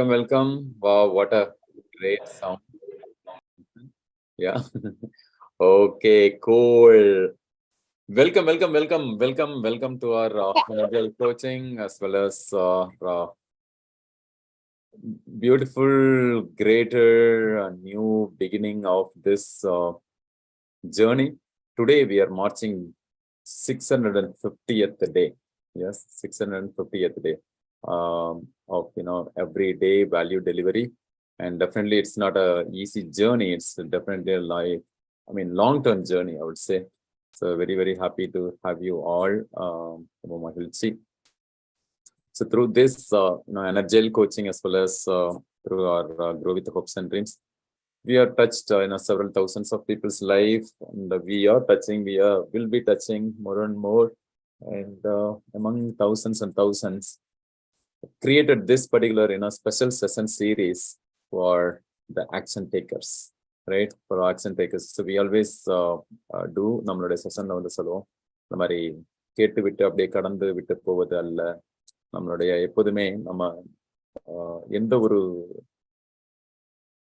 Welcome. Wow, what a great sound. Yeah. Okay, cool. Welcome to our Energile coaching as well as beautiful, greater, new beginning of this journey. Today we are marching 650th day. Yes, 650th day of everyday value delivery. And definitely it's not a easy journey. It's definitely a long-term journey, I would say. So very happy to have you all. So through this Energile coaching as well as through our Grow with Hopes and Dreams, we are touched several thousands of people's life, and we will be touching more and more, and among thousands and thousands, created this particular special session series for the action takers, right? For action takers. So we always do நம்மளுடைய செஷன்ல வந்து சொல்லுவோம், இந்த மாதிரி கேட்டு விட்டு அப்படியே கடந்து விட்டு போவது அல்ல. நம்மளுடைய எப்போதுமே நம்ம எந்த ஒரு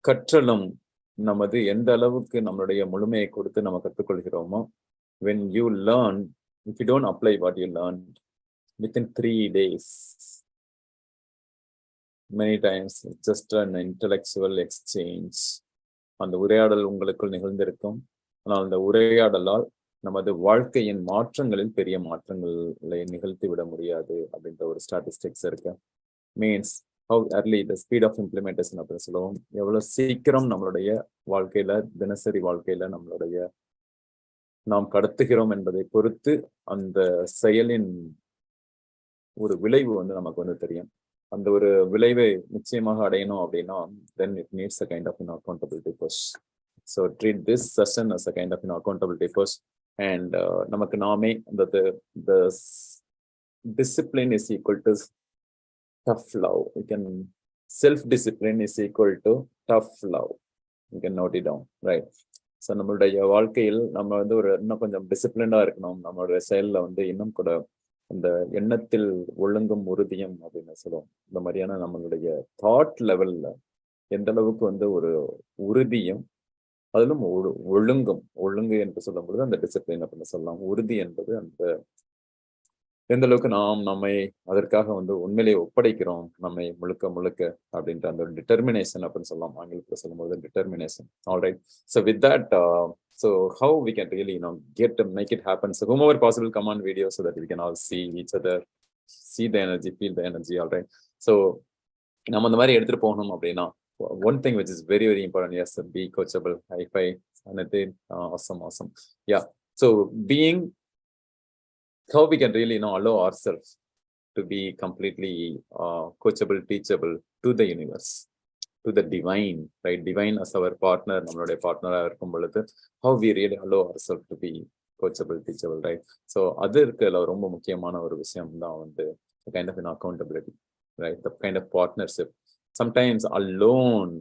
கற்றலும் நமது எந்த அளவுக்கு நம்மளுடைய முழுமையை கொடுத்து நம்ம கற்றுக்கொள்கிறோமோ, when you learn, if you don't apply what you learned within 3 days, many times it's just an intellectual exchange. அந்த உரையாடல் உங்களுக்குள் நிகழ்ந்திருக்கும். ஆனால் அந்த உரையாடலால் நமது வாழ்க்கையின் மாற்றங்களில் பெரிய மாற்றங்களை நிகழ்த்தி விட முடியாது அப்படின்ற ஒரு ஸ்டாட்டிஸ்டிக்ஸ் இருக்கு. Means how early the speed of implementation அப்படின்னு சொல்லுவோம். எவ்வளவு சீக்கிரம் நம்மளுடைய வாழ்க்கையில, தினசரி வாழ்க்கையில நாம் கடத்துகிறோம் என்பதை பொறுத்து அந்த செயலின் ஒரு விளைவு வந்து நமக்கு வந்து தெரியும். அந்த ஒரு விளைவை நிச்சயமாக அடையணும் அப்படின்னா then it needs a kind of accountability push. So treat this session as a kind of accountability push. And நமக்கு நாமே the discipline is equal to tough love. You can self-discipline is equal to tough love. You can note it down, right? So நம்மளுடைய வாழ்க்கையில் நம்ம வந்து இன்னும் கொஞ்சம் டிசிப்ளின்டா இருக்கணும். நம்மளுடைய செயல்ல வந்து இன்னும் கூட அந்த எண்ணத்தில் ஒழுங்கும் உறுதியும் அப்படின்னு சொல்லுவோம். இந்த மாதிரியான நம்மளுடைய தாட் லெவல்ல எந்த அளவுக்கு வந்து ஒரு உறுதியும் அதிலும் ஒழுங்கு என்று சொல்லும் பொழுது அந்த டிசிப்ளின் அப்படின்னு சொல்லலாம். உறுதி என்பது அந்த எந்த அளவுக்கு நாம் நம்மை அதற்காக வந்து உண்மையிலேயே ஒப்படைக்கிறோம், நம்மை முழுக்க அப்படின்ற அந்த டிட்டர்மினேஷன் அப்படின்னு சொல்லலாம். ஆங்கிலத்தில் சொல்லும்போது determination. Alright. So with that, so how we can really make it happen. So whomever possible, come on video so that we can all see each other, see the energy, feel the energy. All right. So நம்ம அந்த மாதிரி எடுத்துட்டு போகணும் அப்படின்னா one thing which is very important, yes, be coachable. Hi-fi, awesome. Yeah. So being how we can really allow ourselves to be completely coachable, teachable to the universe, to the divine, right? Divine as our partner, நம்மளுடைய பார்ட்னரா இருக்கும் பொழுது how we really allow ourselves to be coachable, teachable, right? So அது இருக்குல்ல ரொம்ப முக்கியமான ஒரு விஷயம் தான் வந்து kind of accountability, right? The kind of partnership. Sometimes alone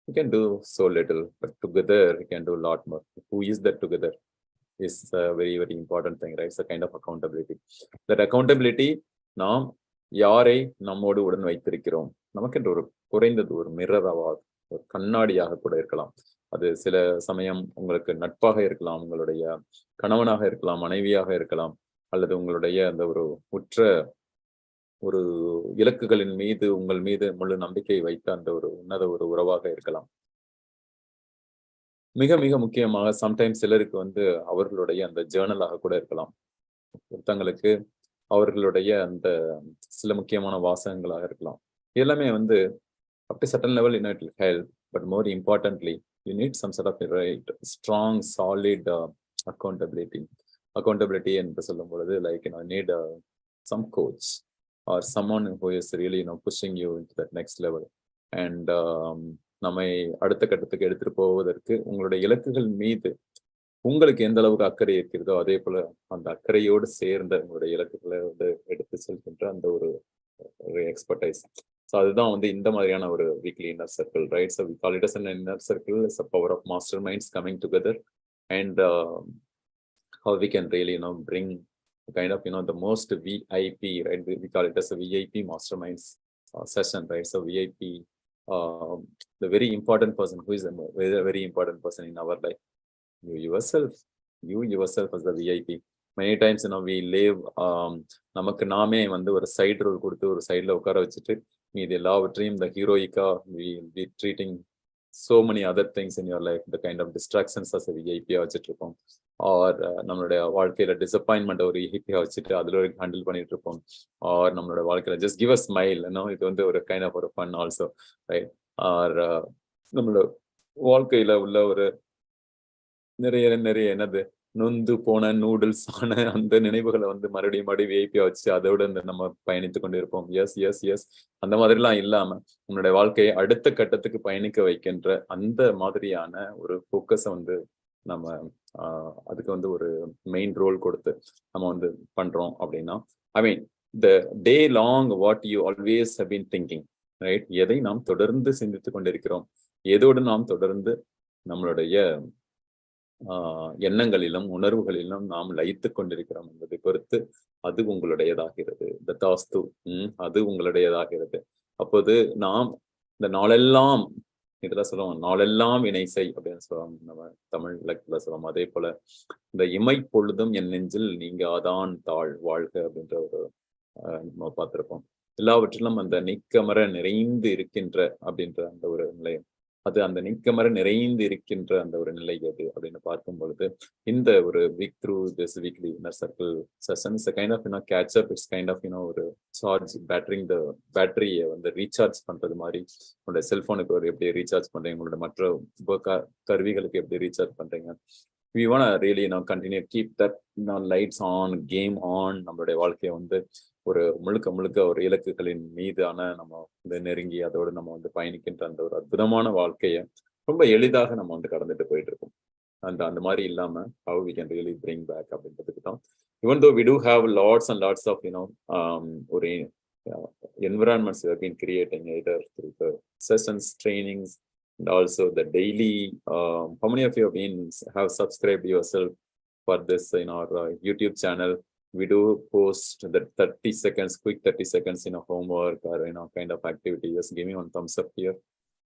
you can do so little, but together you can do a lot more. Who is that together is a very important thing, right? It's a kind of accountability. That accountability, நாம் யாரை நம்மோடு உடன் வைத்திருக்கிறோம், நமக்கு ஒரு குறைந்தது ஒரு மிரராக, ஒரு கண்ணாடியாக கூட இருக்கலாம். அது சில சமயம் உங்களுக்கு நட்பாக இருக்கலாம், உங்களுடைய கணவனாக இருக்கலாம், மனைவியாக இருக்கலாம், அல்லது உங்களுடைய அந்த ஒரு உற்ற ஒரு இலக்குகளின் மீது உங்கள் மீது முழு நம்பிக்கை வைத்த அந்த ஒரு உன்னத ஒரு உறவாக இருக்கலாம். மிக முக்கியமாக சம்டைம்ஸ் சிலருக்கு வந்து அவர்களுடைய அந்த ஜேர்னலாக கூட இருக்கலாம். ஒருத்தங்களுக்கு அவர்களுடைய அந்த சில முக்கியமான வாசகங்களாக இருக்கலாம். எல்லாமே வந்து up to certain level it will help, but more importantly you need some sort of strong solid accountability என்று சொல்லும் பொழுது like need some coach or someone who is really pushing you into that next level. And நம்மை அடுத்த கட்டத்துக்கு எடுத்துட்டு போவதற்கு உங்களுடைய இலக்குகள் மீது உங்களுக்கு எந்த அளவுக்கு அக்கறை இருக்கிறதோ அதே போல அந்த அக்கறையோடு சேர்ந்த உங்களுடைய இலக்குகளை வந்து எடுத்து செல்கின்ற அந்த ஒரு எக்ஸ்பர்டைஸ். ஸோ அதுதான் வந்து இந்த மாதிரியான ஒரு weekly inner circle, right? So we call it as an inner circle. It's a power of masterminds coming together, and how we can really bring kind of, the most VIP, right? We call it as a VIP masterminds session, right? So VIP, the very important person, who is a very important person in our life? You yourself as the VIP. Many times, we live, நமக்கு நாமே வந்து ஒரு side role கொடுத்து ஒரு சைடில் உட்கார வச்சுட்டு மீதி எல்லாவற்றையும் the heroica we be treating so many other things in your life, the kind of distractions as a VIP வச்சுட்டு இருப்போம். ஆர் நம்மளுடைய வாழ்க்கையில டிசப்பாயின்மெண்ட் ஒரு விஐபியா வச்சுட்டு அதுல ஹேண்டில் பண்ணிட்டு இருப்போம். ஆர் நம்மளோட வாழ்க்கையில ஜஸ்ட் கிவ் அ ஸ்மைல், இது வந்து ஒரு கைண்ட் ஆஃப் ஒரு ஃபன் ஆல்சோ, ரைட்? ஆர் நம்மளோட வாழ்க்கையில உள்ள ஒரு நிறைய என்னது நொந்து போன நூடுல்ஸ் ஆன அந்த நினைவுகளை வந்து மறுபடியும் விஐபியா வச்சு அதோட நம்ம பயணித்து கொண்டு இருப்போம். எஸ் அந்த மாதிரிலாம் இல்லாம நம்மளுடைய வாழ்க்கையை அடுத்த கட்டத்துக்கு பயணிக்க வைக்கின்ற அந்த மாதிரியான ஒரு ஃபோக்கஸை வந்து நம்ம அதுக்கு வந்து ஒரு மெயின் ரோல் கொடுத்து நம்ம வந்து பண்றோம் அப்படின்னா, I mean the day long what you always have been thinking, right? எதை நாம் தொடர்ந்து சிந்தித்துக் கொண்டிருக்கிறோம், எதோடு நாம் தொடர்ந்து நம்மளுடைய எண்ணங்களிலும் உணர்வுகளிலும் நாம் லயித்துக் கொண்டிருக்கிறோம் என்பதை பொறுத்து அது உங்களுடையதாகிறது. தத்தாஸ்து, அது உங்களுடையதாகிறது. அப்போது நாம் இந்த நாளெல்லாம் இதெல்லாம் சொல்லுவோம், நாளெல்லாம் இணை செய் அப்படின்னு சொல்லுவாங்க, நம்ம தமிழ் இலக்கியத்துல சொல்லுவோம். அதே போல இந்த இமை பொழுதும் என் நெஞ்சில் நீங்க அதான் தாழ் வாழ்க அப்படின்ற ஒரு நம்ம பார்த்திருப்போம். எல்லாவற்றிலும் அந்த நிக்கமர நிறைந்து இருக்கின்ற அப்படின்ற அந்த ஒரு நிலையம், அது அந்த நிக்கமர நிறைந்து இருக்கின்ற அந்த ஒரு நிலை எது அப்படின்னு பார்க்கும் பொழுது இந்த ஒரு week through this weekly inner circle sessions kind of catch up, it's kind of ஒரு சார்ஜ் பேட்டரியை வந்து ரீசார்ஜ் பண்றது மாதிரி. உங்களோட செல்போனுக்கு ஒரு எப்படி ரீசார்ஜ் பண்றீங்க, உங்களோட மற்ற கருவிகளுக்கு எப்படி ரீசார்ஜ் பண்றீங்க. we want to really continue keep that lights on, game on. நம்மளுடைய வாழ்க்கையை வந்து ஒரு முழுக்க ஒரு இலக்குகளின் மீதான நம்ம வந்து நெருங்கி அதோடு நம்ம வந்து பயணிக்கின்ற அந்த ஒரு அற்புதமான வாழ்க்கையை ரொம்ப எளிதாக நம்ம வந்து கடந்துட்டு போயிட்டு இருக்கோம். அந்த மாதிரி இல்லாம how we can really bring back அப்படின்றதுக்கு தான், even though we do have lots and lots of ஒரு environments we have been creating either through the sessions, trainings, and also the daily how many of you have subscribed yourself for this in our YouTube channel. We do post the 30 seconds, quick 30 seconds homework or kind of activity. Just give me one thumbs up here.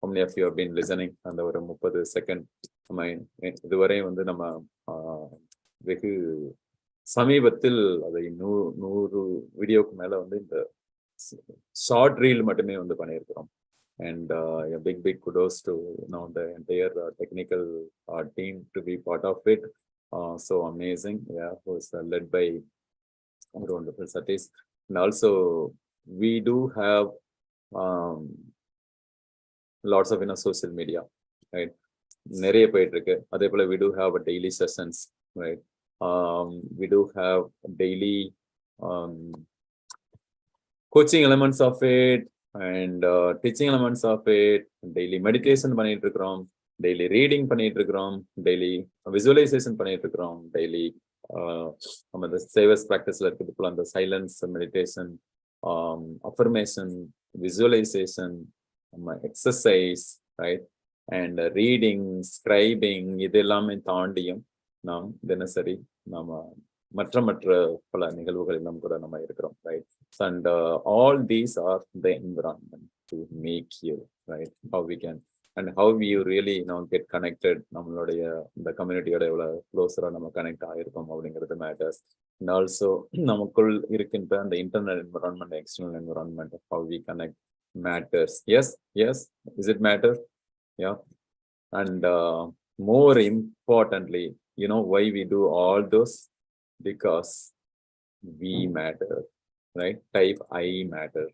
How many of you have been listening? அந்த ஒரு 30 second நம்ம இதுவரை வந்து நம்ம வெகு சமீபத்தில் அதை 100 வீடியோக்கு மேல வந்து இந்த ஷார்ட் ரீல் மட்டுமே வந்து பண்ணியிருக்கிறோம். And a big kudos to the entire technical team to be part of it. So amazing, yeah, who is led by our wonderful Satish. And also we do have lots of social media, right? நிறைய போயிட்டு இருக்கு. அதே போல we do have a daily sessions, right? We do have daily coaching elements of it and teaching elements of it. Daily meditation பண்ணிட்டு இருக்கிறோம், daily reading பண்ணிட்டு இருக்கிறோம், daily visualization பண்ணிட்டு இருக்கிறோம், daily நம்ம இந்த சேவஸ் ப்ராக்டிஸ்ல இருக்கிறது போல அந்த சைலன்ஸ் மெடிடேஷன், அஃபர்மேஷன், விசுவலைசேஷன், நம்ம exercise, right? And reading, scribing, இது எல்லாமே தாண்டியும் நாம் தினசரி நம்ம மற்ற பல நிகழ்வுகளிலும் கூட நம்ம இருக்கிறோம், right? And all these are the environment to make you, right? How we can and how we really get connected, நம்மளுடைய இந்த கம்யூனிட்டியோட எவ்வளவு க்ளோஸரா நம்ம கனெக்ட் ஆகிருக்கோம் அப்படிங்கிறது மேட்டர்ஸ். அண்ட் ஆல்சோ நமக்குள் இருக்கின்ற அந்த internal environment, external environment, how we connect matters. Yes, is it matter? Yeah. And more importantly, why we do all those? Because we matter, right? Type I matter,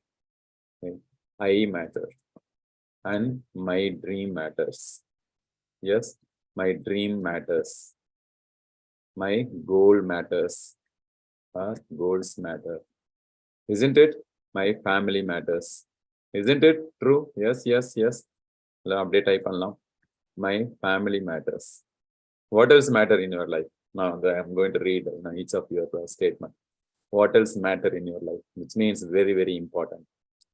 right? I matter. And my dream matters. Yes, my dream matters. My goal matters. Our goals matter. Isn't it? My family matters. Isn't it true? Yes. Update type பண்ணலாம். My family matters. What else matter in your life? Now I'm going to read each of your statement. What else matter in your life? Which means very, very important.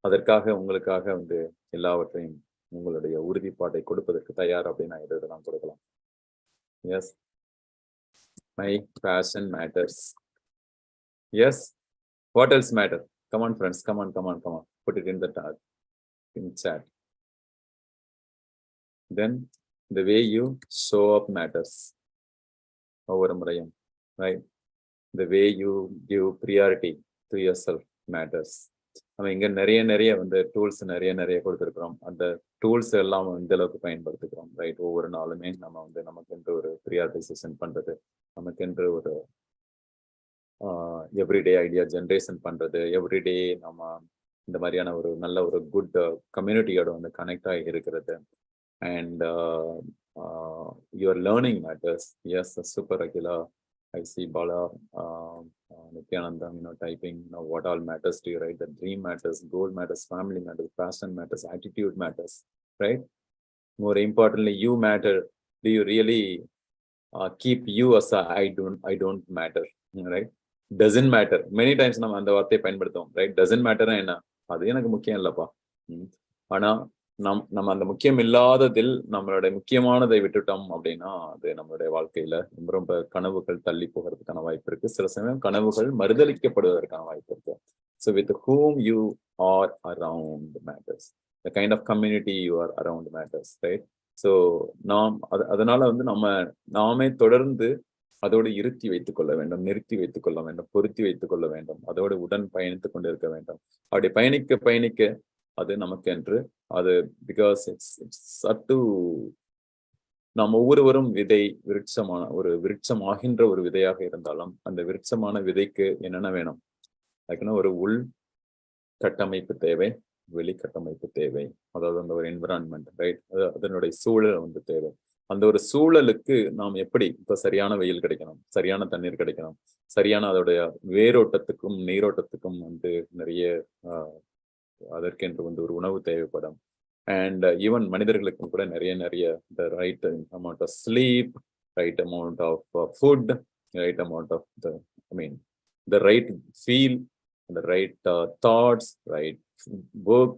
அதற்காக உங்களுக்காக வந்து எல்லாவற்றையும் உங்களுடைய உறுதிப்பாட்டை கொடுப்பதற்கு தயார் அப்படின்னு நான் இதெல்லாம் கொடுக்கலாம். Yes, my passion matters. Yes. What else matter? Come on, friends. Come on. Put it in the chat. Then the way you show up matters. Over முறையும், right? The way you give priority to yourself matters. நம்ம இங்க நிறைய வந்து tools நிறைய கொடுத்துருக்கிறோம். அந்த tools எல்லாம் இந்த அளவுக்கு பயன்படுத்துகிறோம், ரைட்? ஒவ்வொரு நாளுமே நம்ம வந்து நமக்கென்று ஒரு ப்ரியாரிட்டைசேஷன் பண்றது, நமக்கென்று ஒரு எவ்ரிடே ஐடியா ஜென்ரேஷன் பண்றது, எவ்ரிடே நம்ம இந்த மாதிரியான ஒரு நல்ல ஒரு குட் கம்யூனிட்டியோட வந்து கனெக்ட் ஆகி இருக்கிறது. And your learning matters. Yes, super Akila. I see Bala, Nityanandam, typing, what all matters to you, right? The dream matters, goal matters, family matters, passion matters, attitude matters, right? More importantly, you matter. Do you really keep you as a I don't matter, right? Doesn't matter. Many times நம்ம அந்த வார்த்தையை பயன்படுத்துவோம், right? Doesn't matter என்ன? அது எனக்கு முக்கியம் இல்லப்பா. ஆனா நம்ம அந்த முக்கியம் இல்லாததில் நம்மளுடைய முக்கியமானதை விட்டுட்டோம் அப்படின்னா அது நம்மளுடைய வாழ்க்கையில ரொம்ப கனவுகள் தள்ளி போகிறதுக்கான வாய்ப்பு இருக்கு. சில சமயம் கனவுகள் மறுதளிக்கப்படுவதற்கான வாய்ப்பு இருக்கு. So with whom you are around matters. The kind of community you are around matters, right? So அதனால வந்து நாமே தொடர்ந்து அதோடு நிறுத்தி வைத்துக் கொள்ள வேண்டும், பொருத்தி வைத்துக் கொள்ள வேண்டும், அதோடு உடன் பயணித்துக் கொண்டிருக்க வேண்டும். அப்படி பயணிக்க அது நமக்கு என்று அது பிகாஸ் இட்ஸ் அப் டு நாம் ஒவ்வொருவரும் விருட்சமாகின்ற ஒரு விதையாக இருந்தாலும் அந்த விருட்சமான விதைக்கு என்னென்ன வேணும்? அதுக்குன்னா ஒரு உள் கட்டமைப்பு தேவை, வெளி கட்டமைப்பு தேவை. அதாவது அந்த ஒரு என்விரான்மெண்ட், ரைட்? அதனுடைய சூழல் வந்து தேவை. அந்த ஒரு சூழலுக்கு நாம் எப்படி இப்ப சரியான வெயில் கிடைக்கணும், சரியான தண்ணீர் கிடைக்கணும், சரியான அதோடைய வேரோட்டத்துக்கும் நீரோட்டத்துக்கும் வந்து நிறைய அதற்கென்று வந்து ஒரு உணவு தேவைப்படும். அண்ட் ஈவன் மனிதர்களுக்கும் கூட நிறைய the right amount of sleep, right amount of food, right amount of the right feel, the right thoughts, right work,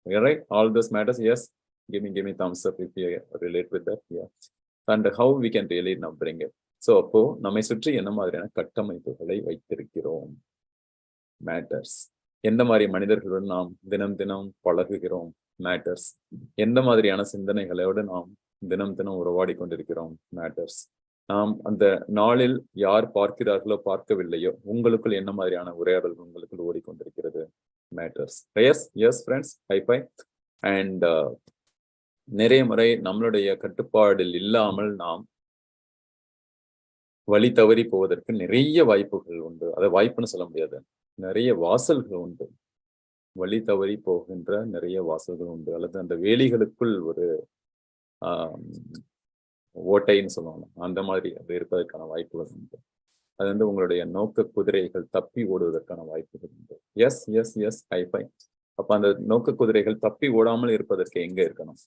right? All those matters. Yes, give me thumbs up if you relate with that. Yeah. And how we can really now bring it. So அப்போ நம்மை சுற்றி என்ன மாதிரியான கட்டமைப்புகளை வைத்திருக்கிறோம் matters. எந்த மாதிரி மனிதர்களுடன் நாம் தினம் பழகுகிறோம் மேட்டர்ஸ். எந்த மாதிரியான சிந்தனைகளோடு நாம் தினம் உறவாடி கொண்டிருக்கிறோம் மேட்டர்ஸ். நாம் அந்த நாளில் யார் பார்க்கிறார்களோ பார்க்கவில்லையோ உங்களுக்குள் என்ன மாதிரியான உரையாடல் உங்களுக்குள் ஓடிக்கொண்டிருக்கிறது matters. S friends, high. And நிறைய முறை நம்மளுடைய கட்டுப்பாடில் இல்லாமல் நாம் வழி தவறி போவதற்கு நிறைய வாய்ப்புகள் உண்டு. அதை வாய்ப்புன்னு சொல்ல முடியாது, நிறைய வாசல்கள் உண்டு. வழி தவறி போகின்ற நிறைய வாசல்கள் உண்டு. அல்லது அந்த வேலிகளுக்குள் ஒரு ஓட்டைன்னு சொல்லுவாங்க, அந்த மாதிரி அது இருப்பதற்கான வாய்ப்புகள் உண்டு. அது வந்து உங்களுடைய நோக்க குதிரைகள் தப்பி ஓடுவதற்கான வாய்ப்புகள் உண்டு. Yes hi. அப்ப அந்த நோக்க குதிரைகள் தப்பி ஓடாமல் இருப்பதற்கு எங்க இருக்கணும்?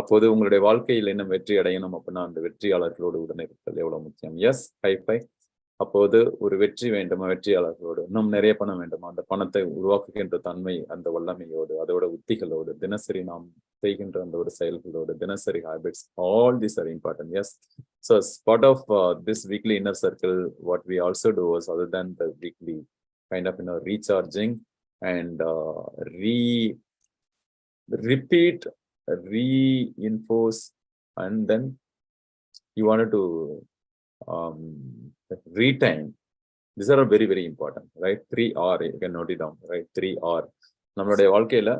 அப்போது உங்களுடைய வாழ்க்கையில் என்ன வெற்றி அடையணும் அப்படின்னா அந்த வெற்றியாளர்களோடு உடனே இருத்தல் எவ்வளவு முக்கியம். Yes hi. அப்போது ஒரு வெற்றி வேண்டுமா, வெற்றியாளர்களோடு இன்னும் நிறைய பணம் வேண்டுமா, அந்த பணத்தை உருவாக்குகின்ற தன்மை, அந்த வல்லமையோடு, அதோட உத்திகளோடு, தினசரி நாம் செய்கின்ற அந்த ஒரு செயல்களோடு, தினசரி habits, all these are important. Yes, so as part of this weekly inner circle, what we also do is, other than the weekly kind of recharging and repeat, reinforce, and then you wanted to retain. These are very important, right? 3R, you can note it down, right? 3R. நம்மளுடைய வாழ்க்கையில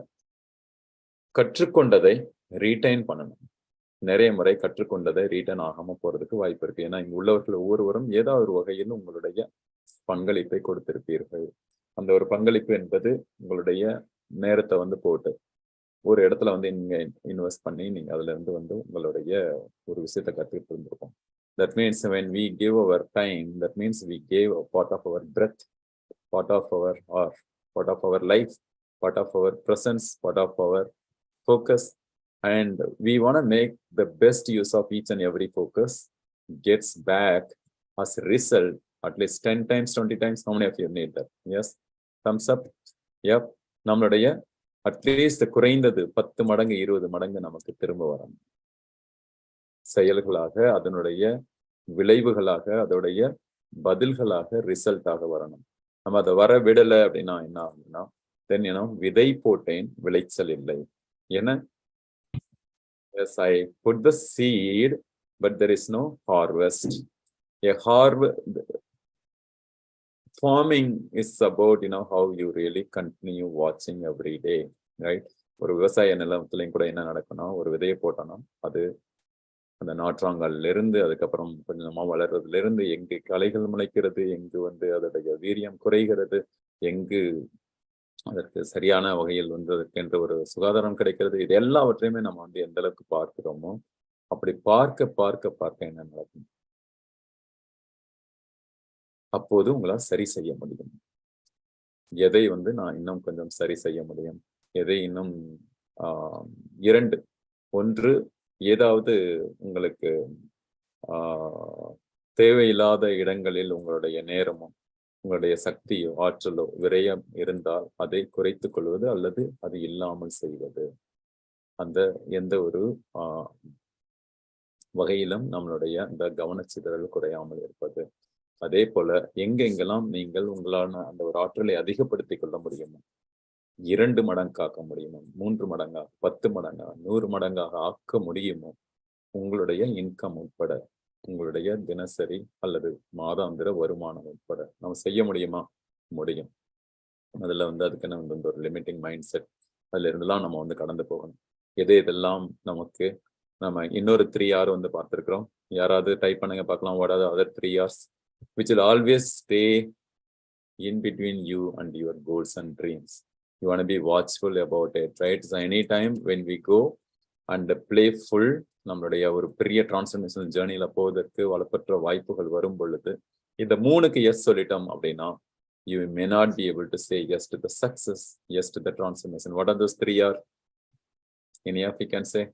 கற்றுக்கொண்டதை retain பண்ணணும். நிறைய முறை கற்றுக்கொண்டதை retain ஆகாம போறதுக்கு வாய்ப்பு இருக்கு. ஏன்னா இங்க உள்ளவர்கள் ஒவ்வொருவரும் ஏதாவது ஒரு வகையில் உங்களுடைய பங்களிப்பை கொடுத்திருப்பீர்கள். அந்த ஒரு பங்களிப்பு என்பது உங்களுடைய நேரத்தை வந்து போட்டு ஒரு இடத்துல வந்து நீங்க இன்வெஸ்ட் பண்ணி நீங்க அதுல இருந்து வந்து உங்களுடைய ஒரு விஷயத்தை கற்றுக்கிட்டு இருந்திருக்கோம். That means when we give our time, that means we gave a part of our breath, part of our heart, part of our life, part of our presence, part of our focus, and we want to make the best use of each and every focus gets back as a result at least 10 times, 20 times. How many of you need that? Yes, thumbs up. Yep, நம்மளுடைய at least குறைந்தது 10 மடங்கு 20 மடங்கு நமக்கு திரும்ப வரணும். செயல்களாக, அதனுடைய விளைவுகளாக, அதோடைய பதில்களாக ரிசல்ட்டாக வரணும். நம்ம அதை வர விடலை அப்படின்னா என்ன ஆகுதுன்னா தென் விதை போட்டேன் விளைச்சல் இல்லை. ஏன்னா yes, I put the seed but there is no harvest. A farming is about how you really continue watching every day, right? ஒரு விவசாய நிலத்திலையும் கூட என்ன நடக்கும்னா ஒரு விதையை போட்டோம்னா அது அந்த நாற்றாங்கல்ல இருந்து அதுக்கப்புறம் கொஞ்சமா வளர்றதுல இருந்து எங்கு களைகள் முளைக்கிறது, எங்கு அதோடைய வீரியம் குறைகிறது, எங்கு அதற்கு சரியான வகையில் அதற்கென்று ஒரு சுகாதாரம் கிடைக்கிறது, இது எல்லாவற்றையுமே நம்ம எந்த அளவுக்கு பார்க்கிறோமோ அப்படி பார்க்க பார்க்க பார்க்க என்ன நடக்கும், அப்போது உங்களால் சரி செய்ய முடியும். எதை நான் இன்னும் கொஞ்சம் சரி செய்ய முடியும், எதை இன்னும் இரண்டு, ஒன்று ஏதாவது உங்களுக்கு தேவையில்லாத இடங்களில் உங்களுடைய நேரமும் உங்களுடைய சக்தியோ ஆற்றலோ விரயம் இருந்தால் அதை குறைத்துக் கொள்வது அல்லது அது இல்லாமல் செய்வது. அந்த எந்த ஒரு வகையிலும் நம்மளுடைய அந்த கவனச்சிதறல் குறையாமல் இருப்பது. அதே போல எங்கெங்கெல்லாம் நீங்கள் உங்களான அந்த ஒரு ஆற்றலை அதிகப்படுத்திக் கொள்ள முடியுமோ, 2 மடங்காக்க முடியுமோ, 3 மடங்காக, 10 மடங்காக, 100 மடங்காக ஆக்க முடியுமோ, உங்களுடைய இன்கம் உட்பட, உங்களுடைய தினசரி அல்லது மாதாந்திர வருமானம் உட்பட நம்ம செய்ய முடியுமா? முடியும். அதுல அதுக்குன்னு ஒரு லிமிட்டிங் மைண்ட் செட் அதுல இருந்தெல்லாம் நம்ம கடந்து போகணும். எதெல்லாம் நமக்கு நம்ம இன்னொரு 3 hour பார்த்திருக்கிறோம். யாராவது டைப் பண்ணுங்க பார்க்கலாம். what are the other 3 hours which will always stay in between you and your goals and dreams? You want to be watchful about it, right? So anytime when we go and playful, நம்மளுடைய ஒரு பெரிய transformational ஜேர்னில போவதற்கு வளப்பற்ற வாய்ப்புகள் வரும் பொழுது இந்த 3க்கு S சொல்லிட்டோம் அப்படின்னா you may not be able to say yes to the success, yes to the transformation. What are those 3 are? Any of you can say?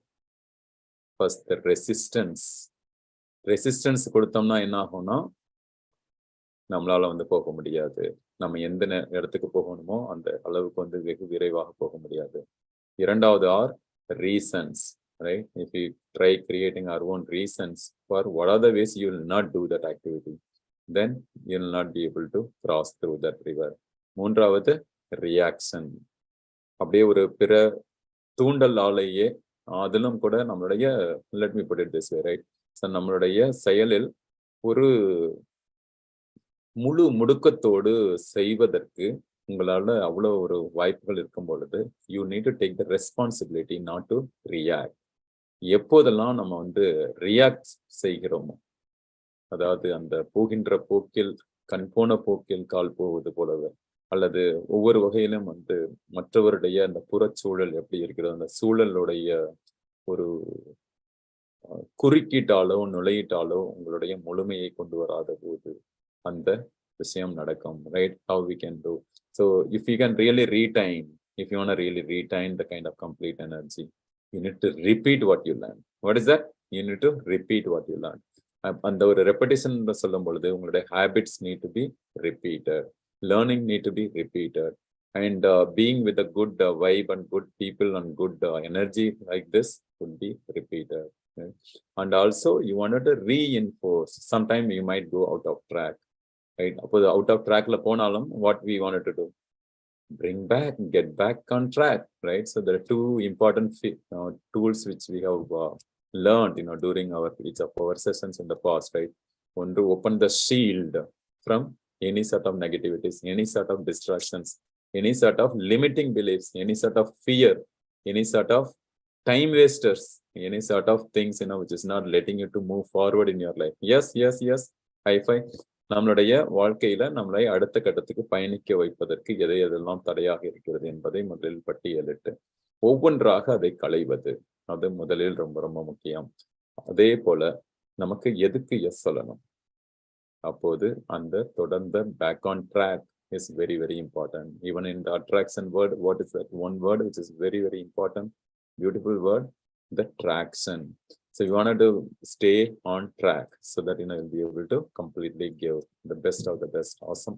First, the resistance. Resistance கொடுத்தோம்னா என்ன ஆகும்னா நம்மளால போக முடியாது. நம்ம எந்த இடத்துக்கு போகணுமோ அந்த அளவுக்கு வெகு விரைவாக போக முடியாது. இரண்டாவது R reasons, right? If we try creating our own reasons for what are the ways you will not do that activity, then you will not be able to cross through that river. மூன்றாவது reaction. அப்படியே ஒரு பிற தூண்டல் ஆலையே அதிலும் கூட நம்மளுடைய let me put it this way, right? So நம்மளுடைய செயலில் ஒரு முழு முடுக்கத்தோடு செய்வதற்கு உங்களால அவ்வளவு ஒரு வாய்ப்புகள் இருக்கும் பொழுது you need to take the responsibility not to react. எப்போதெல்லாம் நம்ம ரியாக்ட் செய்கிறோமோ, அதாவது அந்த போகின்ற போக்கில் கண் போன போக்கில் கால் போவது போலவே, அல்லது ஒவ்வொரு வகையிலும் மற்றவருடைய அந்த புறச்சூழல் எப்படி இருக்கிறது, அந்த சூழலுடைய ஒரு குறுக்கீட்டாலோ நுழையிட்டாலோ உங்களுடைய முழுமையை கொண்டு வராத போது அந்த விஷயம் நடக்கும், right? How we can do. So if you can really retain, if you want to really retain the kind of complete energy, you need to repeat what you learn. What is that? You need to repeat what you learn. அந்த ஒரு repetition சொல்லும் பொழுது உங்களுடைய habits need to be repeated, learning need to be repeated, and being with a good vibe and good people and good energy like this would be repeated. Okay? And also you wanted to reinforce. Sometimes you might go out of track, right? அப்போ out of track la போனாலும் what we wanted to do, bring back, get back on track, right? So there are two important tools which we have learned during each of our sessions in the past, right? One, to open the shield from any sort of negativities, any sort of distractions, any sort of limiting beliefs, any sort of fear, any sort of time wasters, any sort of things which is not letting you to move forward in your life. Yes, high five. நம்மளுடைய வாழ்க்கையில நம்மளை அடுத்த கட்டத்துக்கு பயணிக்க வைப்பதற்கு எதெல்லாம் தடையாக இருக்கிறது என்பதை முதலில் பட்டியலிட்டு ஒவ்வொன்றாக அதை களைவது, அது முதலில் ரொம்ப ரொம்ப முக்கியம். அதே போல நமக்கு எதுக்கு எஸ் சொல்லணும், அப்போது அந்த தொடர்ந்த back on track is very very important. Even in the attraction word, what is that one word which is very very important, beautiful word, the traction. So you wanted to stay on track so that you'll be able to completely give the best of the best. Awesome.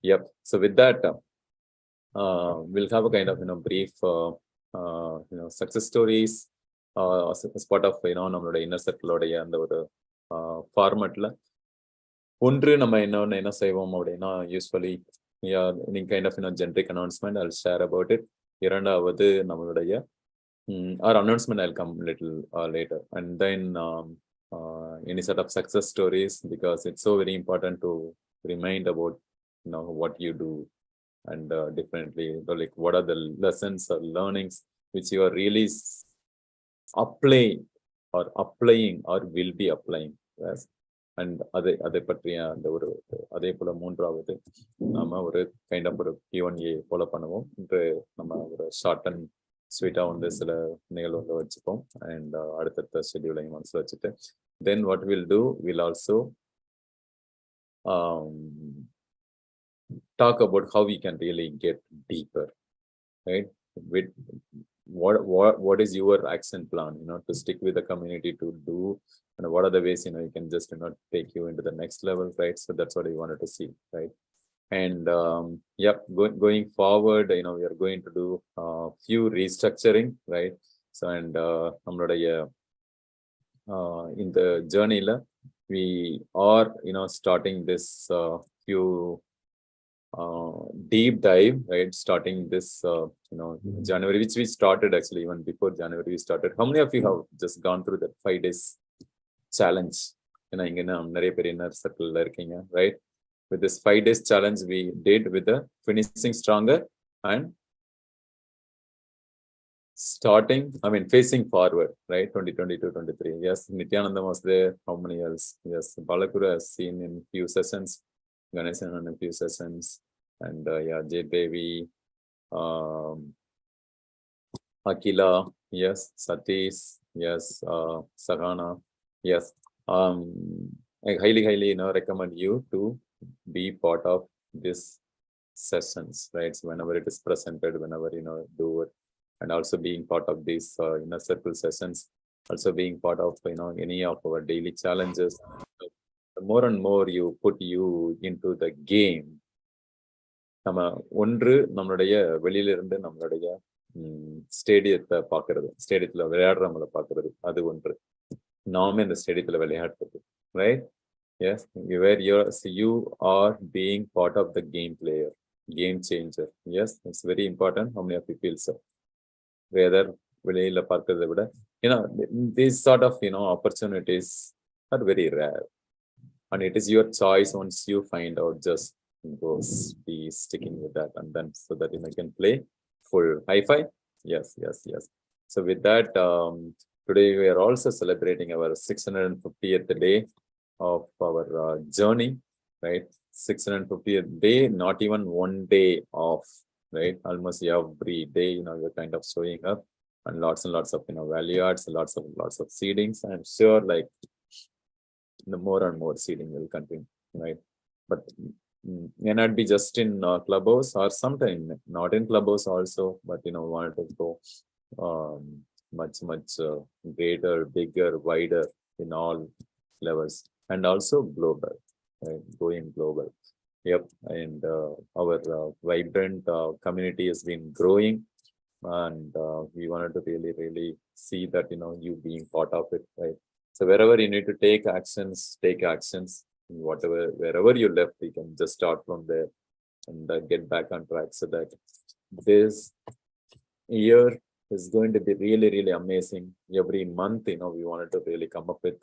Yep. So with that, we'll have a kind of brief success stories as part of நம்மளோட inner circle உடைய அந்த ஒரு ஃபார்மட்ல ஒன்று நம்ம என்ன செய்வோம் அப்படின்னா usually any kind of generic announcement I'll share about it. இரண்டாவது நம்மளுடைய our announcement I'll come little later, and then any sort of success stories, because it's so very important to remind about what you do, and differently, like what are the lessons or learnings which you are really applying or will be applying. Yes. And அதை பற்றிய அந்த ஒரு அதே போல மூன்றாவது நாம ஒரு kind of ஒரு Q&A போல பண்ணுவோம். இன்று நம்ம ஒரு ஷார்ட் அண்ட் ஸ்வீட்டா சில நிகழ்வுகளை வச்சுப்போம். அண்ட் அடுத்தடுத்த ஷெட்யூலையும் மனசுல வச்சுட்டு then what will do, will also talk about how we can really get deeper, right? With what is your action plan, to stick with the community to do, and what are the ways, you can just, take you into the next level, right? So that's what we wanted to see, right? And going forward, we are going to do few restructuring, right? So, and in the journey, we are, starting this few deep dive, right? Starting this, January, which we started actually even before January we started. How many of you have just gone through that 5 days challenge? Right? With this 5 days challenge we did with the finishing stronger and facing forward, right? 2022-23. Yes, Nityanandam was there. How many else? Yes, Balakura has seen in few sessions, Ganesan in a few sessions, and J. Devi, Akila, yes, Satish, yes, Sagana, yes. I highly recommend you to be part of this sessions, right? So whenever it is presented, whenever do it, and also being part of these inner circle sessions, also being part of any of our daily challenges. The more and more you put you into the game, நம்ம ஒன்று நம்மளுடைய வெளியில இருந்து நம்மளுடைய ஸ்டேடியத்தை பாக்குறது, ஸ்டேடியத்துல விளையாடுறவங்களை பாக்குறது, அது ஒன்று. நாம இந்த ஸ்டேடியத்துல விளையாடுறது, right? Yes, you are being part of the game player, game changer. Yes, it's very important. How many of you feel so? Whether வெளியில பார்க்கறதை விட these sort of opportunities are very rare, and it is your choice. Once you find out, just be sticking with that, and then so that you can play full high five. Yes. So with that, today we are also celebrating our 650th day of our journey, right? 650th day, not even one day off, right? Almost every day, you're kind of showing up, and lots of value adds, lots of seedings. I'm sure like the more and more seeding will continue, right? But may not be just in Clubhouse, or sometime not in Clubhouse also, but wanted to go much greater, bigger, wider in all levels, and also global, right? Going global. Yep. And our vibrant community has been growing, and we wanted to really see that you being part of it, right? So wherever you need to take actions, wherever you left, you can just start from there and get back on track, so that this year is going to be really amazing. Every month, we wanted to really come up with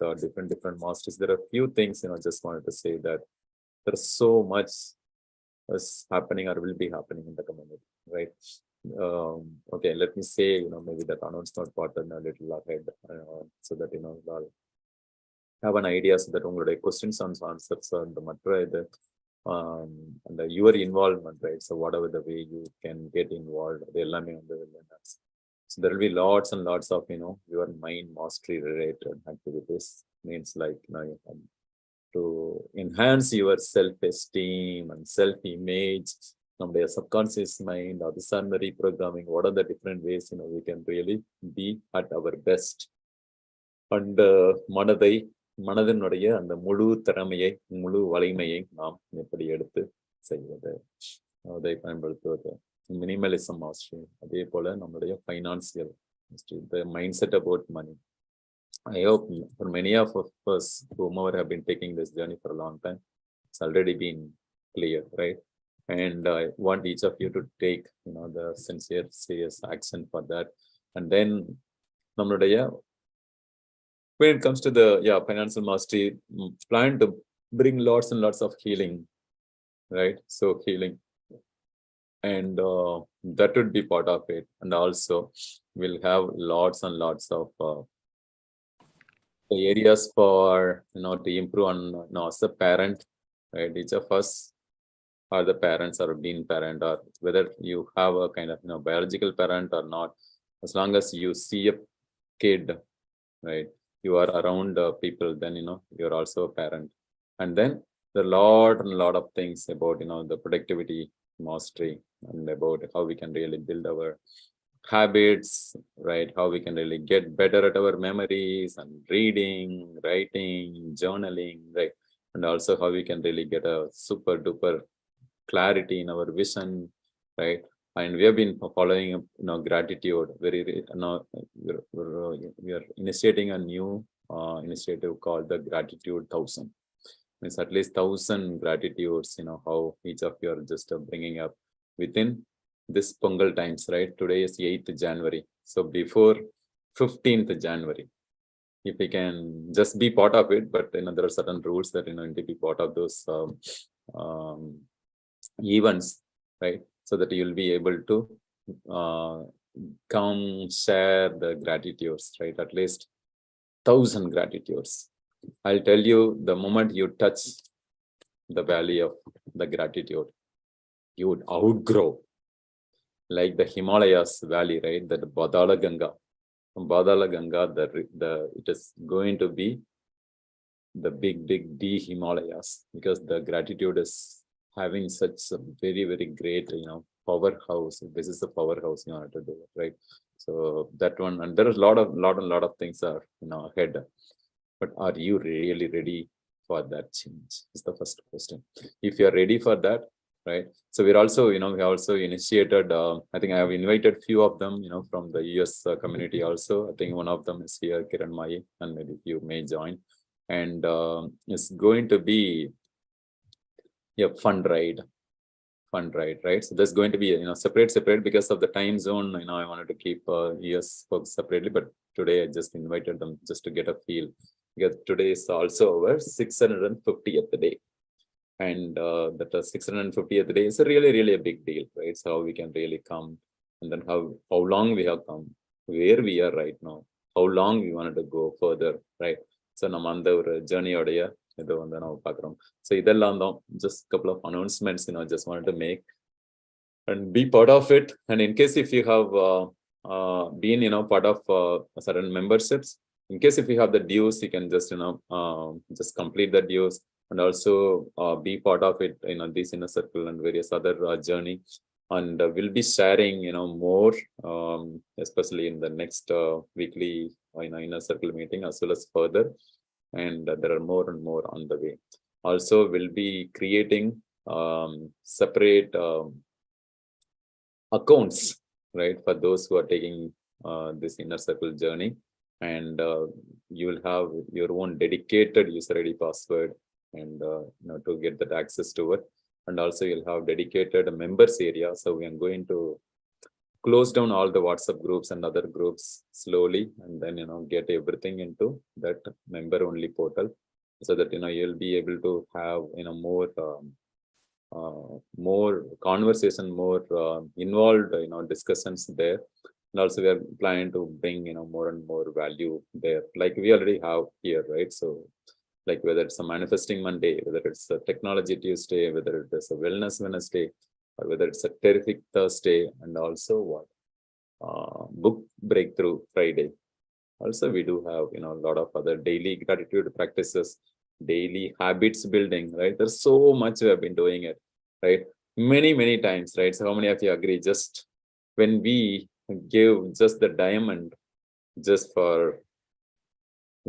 different masters. There are a few things, just wanted to say that there's so much is happening or will be happening in the community, right? Okay, let me say, maybe that announcement part a little ahead, so that I'll have an idea, so that your questions and answers and the matter, and your involvement, right? So whatever the way you can get involved, so there will be lots and lots of your mind mastery related activities. Means like to enhance your self-esteem and self-image, நம்முடைய subconscious mind, அது சார்ந்த reprogramming, what are the different ways we can really be at our best, and மனதினுடைய அந்த முழு திறமையை, முழு வலிமையை நாம் எப்படி எடுத்து செய்வது, அதை பயன்படுத்துவது, மினிமலிசம் மாஸ்டரி, அதே போல நம்மளுடைய financial mastery, the mindset about money. I hope for many of us whomever have been taking this journey for a long time, It's already been clear, right? And I want each of you to take, the sincere, serious action for that. And then, when it comes to the financial mastery, plan to bring lots and lots of healing, right? So healing, and that would be part of it. And also, we'll have lots and lots of the areas for to improve on as a parent, right? Each of us are the parents or being parent, or whether you have a kind of biological parent or not, as long as you see a kid, right, you are around people, then you're also a parent. And then there are a lot of things about the productivity mastery, and about how we can really build our habits, right? How we can really get better at our memories and reading, writing, journaling, right? And also how we can really get a super duper clarity in our vision, right? And we have been following gratitude very we are initiating a new initiative called the Gratitude 1000. Means at least 1000 gratitudes, how each of you are just bringing up within this Pongal times, right? Today is 8th January. So before 15th January, if we can just be part of it, but there are certain rules that need to be part of those events, right? So that you'll be able to come share the gratitudes, right? At least 1000 gratitudes. I'll tell you, the moment you touch the valley of the gratitude, you would outgrow, like the Himalayas valley, right? That Badala Ganga. From Badala Ganga, it is going to be the big D Himalayas, because the gratitude is having such a very, very great, powerhouse. This is the powerhouse you have to do it, right? So that one, and there is a lot of things are ahead. But are you really ready for that change? Is the first question. If you're ready for that, right? So we're also, we also initiated, I think I have invited few of them, from the US community also. I think one of them is here, Kiran Mai, and maybe you may join. And it's going to be a fun ride, right? So there's going to be separate because of the time zone. I wanted to keep US folks separately, but today I just invited them just to get a feel, because today is also our 650th day, and that 650th day is a really a big deal, right? So how we can really come, and then how long we have come, where we are right now, how long we wanted to go further, right? So நம்ம அந்த ஒரு ஜர்னியோடைய இதை நம்ம பார்க்குறோம். So இதெல்லாம் தான் just couple of announcements just wanted to make and be part of it. And in case if you have been part of certain memberships, in case if you have the dues, you can just just complete the dues, and also be part of it, this inner circle and various other journey. And we'll be sharing more, especially in the next weekly inner circle meeting, as well as further. And there are more and more on the way. Also, we'll be creating separate accounts, right, for those who are taking this inner circle journey. And you will have your own dedicated user ID password, and to get that access to it. And also you'll have dedicated members area. So we are going to close down all the WhatsApp groups and other groups slowly, and then get everything into that member only portal, so that you'll be able to have more conversation, more involved discussions there. And also we are planning to bring more and more value there, like we already have here, right? So like whether it's a manifesting Monday, whether it's a technology Tuesday, whether it is a wellness Wednesday, or whether it's a terrific Thursday, and also what book breakthrough Friday. Also we do have a lot of other daily gratitude practices, daily habits building, right? There's so much we have been doing it, right? Many times, right? So how many of you agree, just when we give just the diamond, just for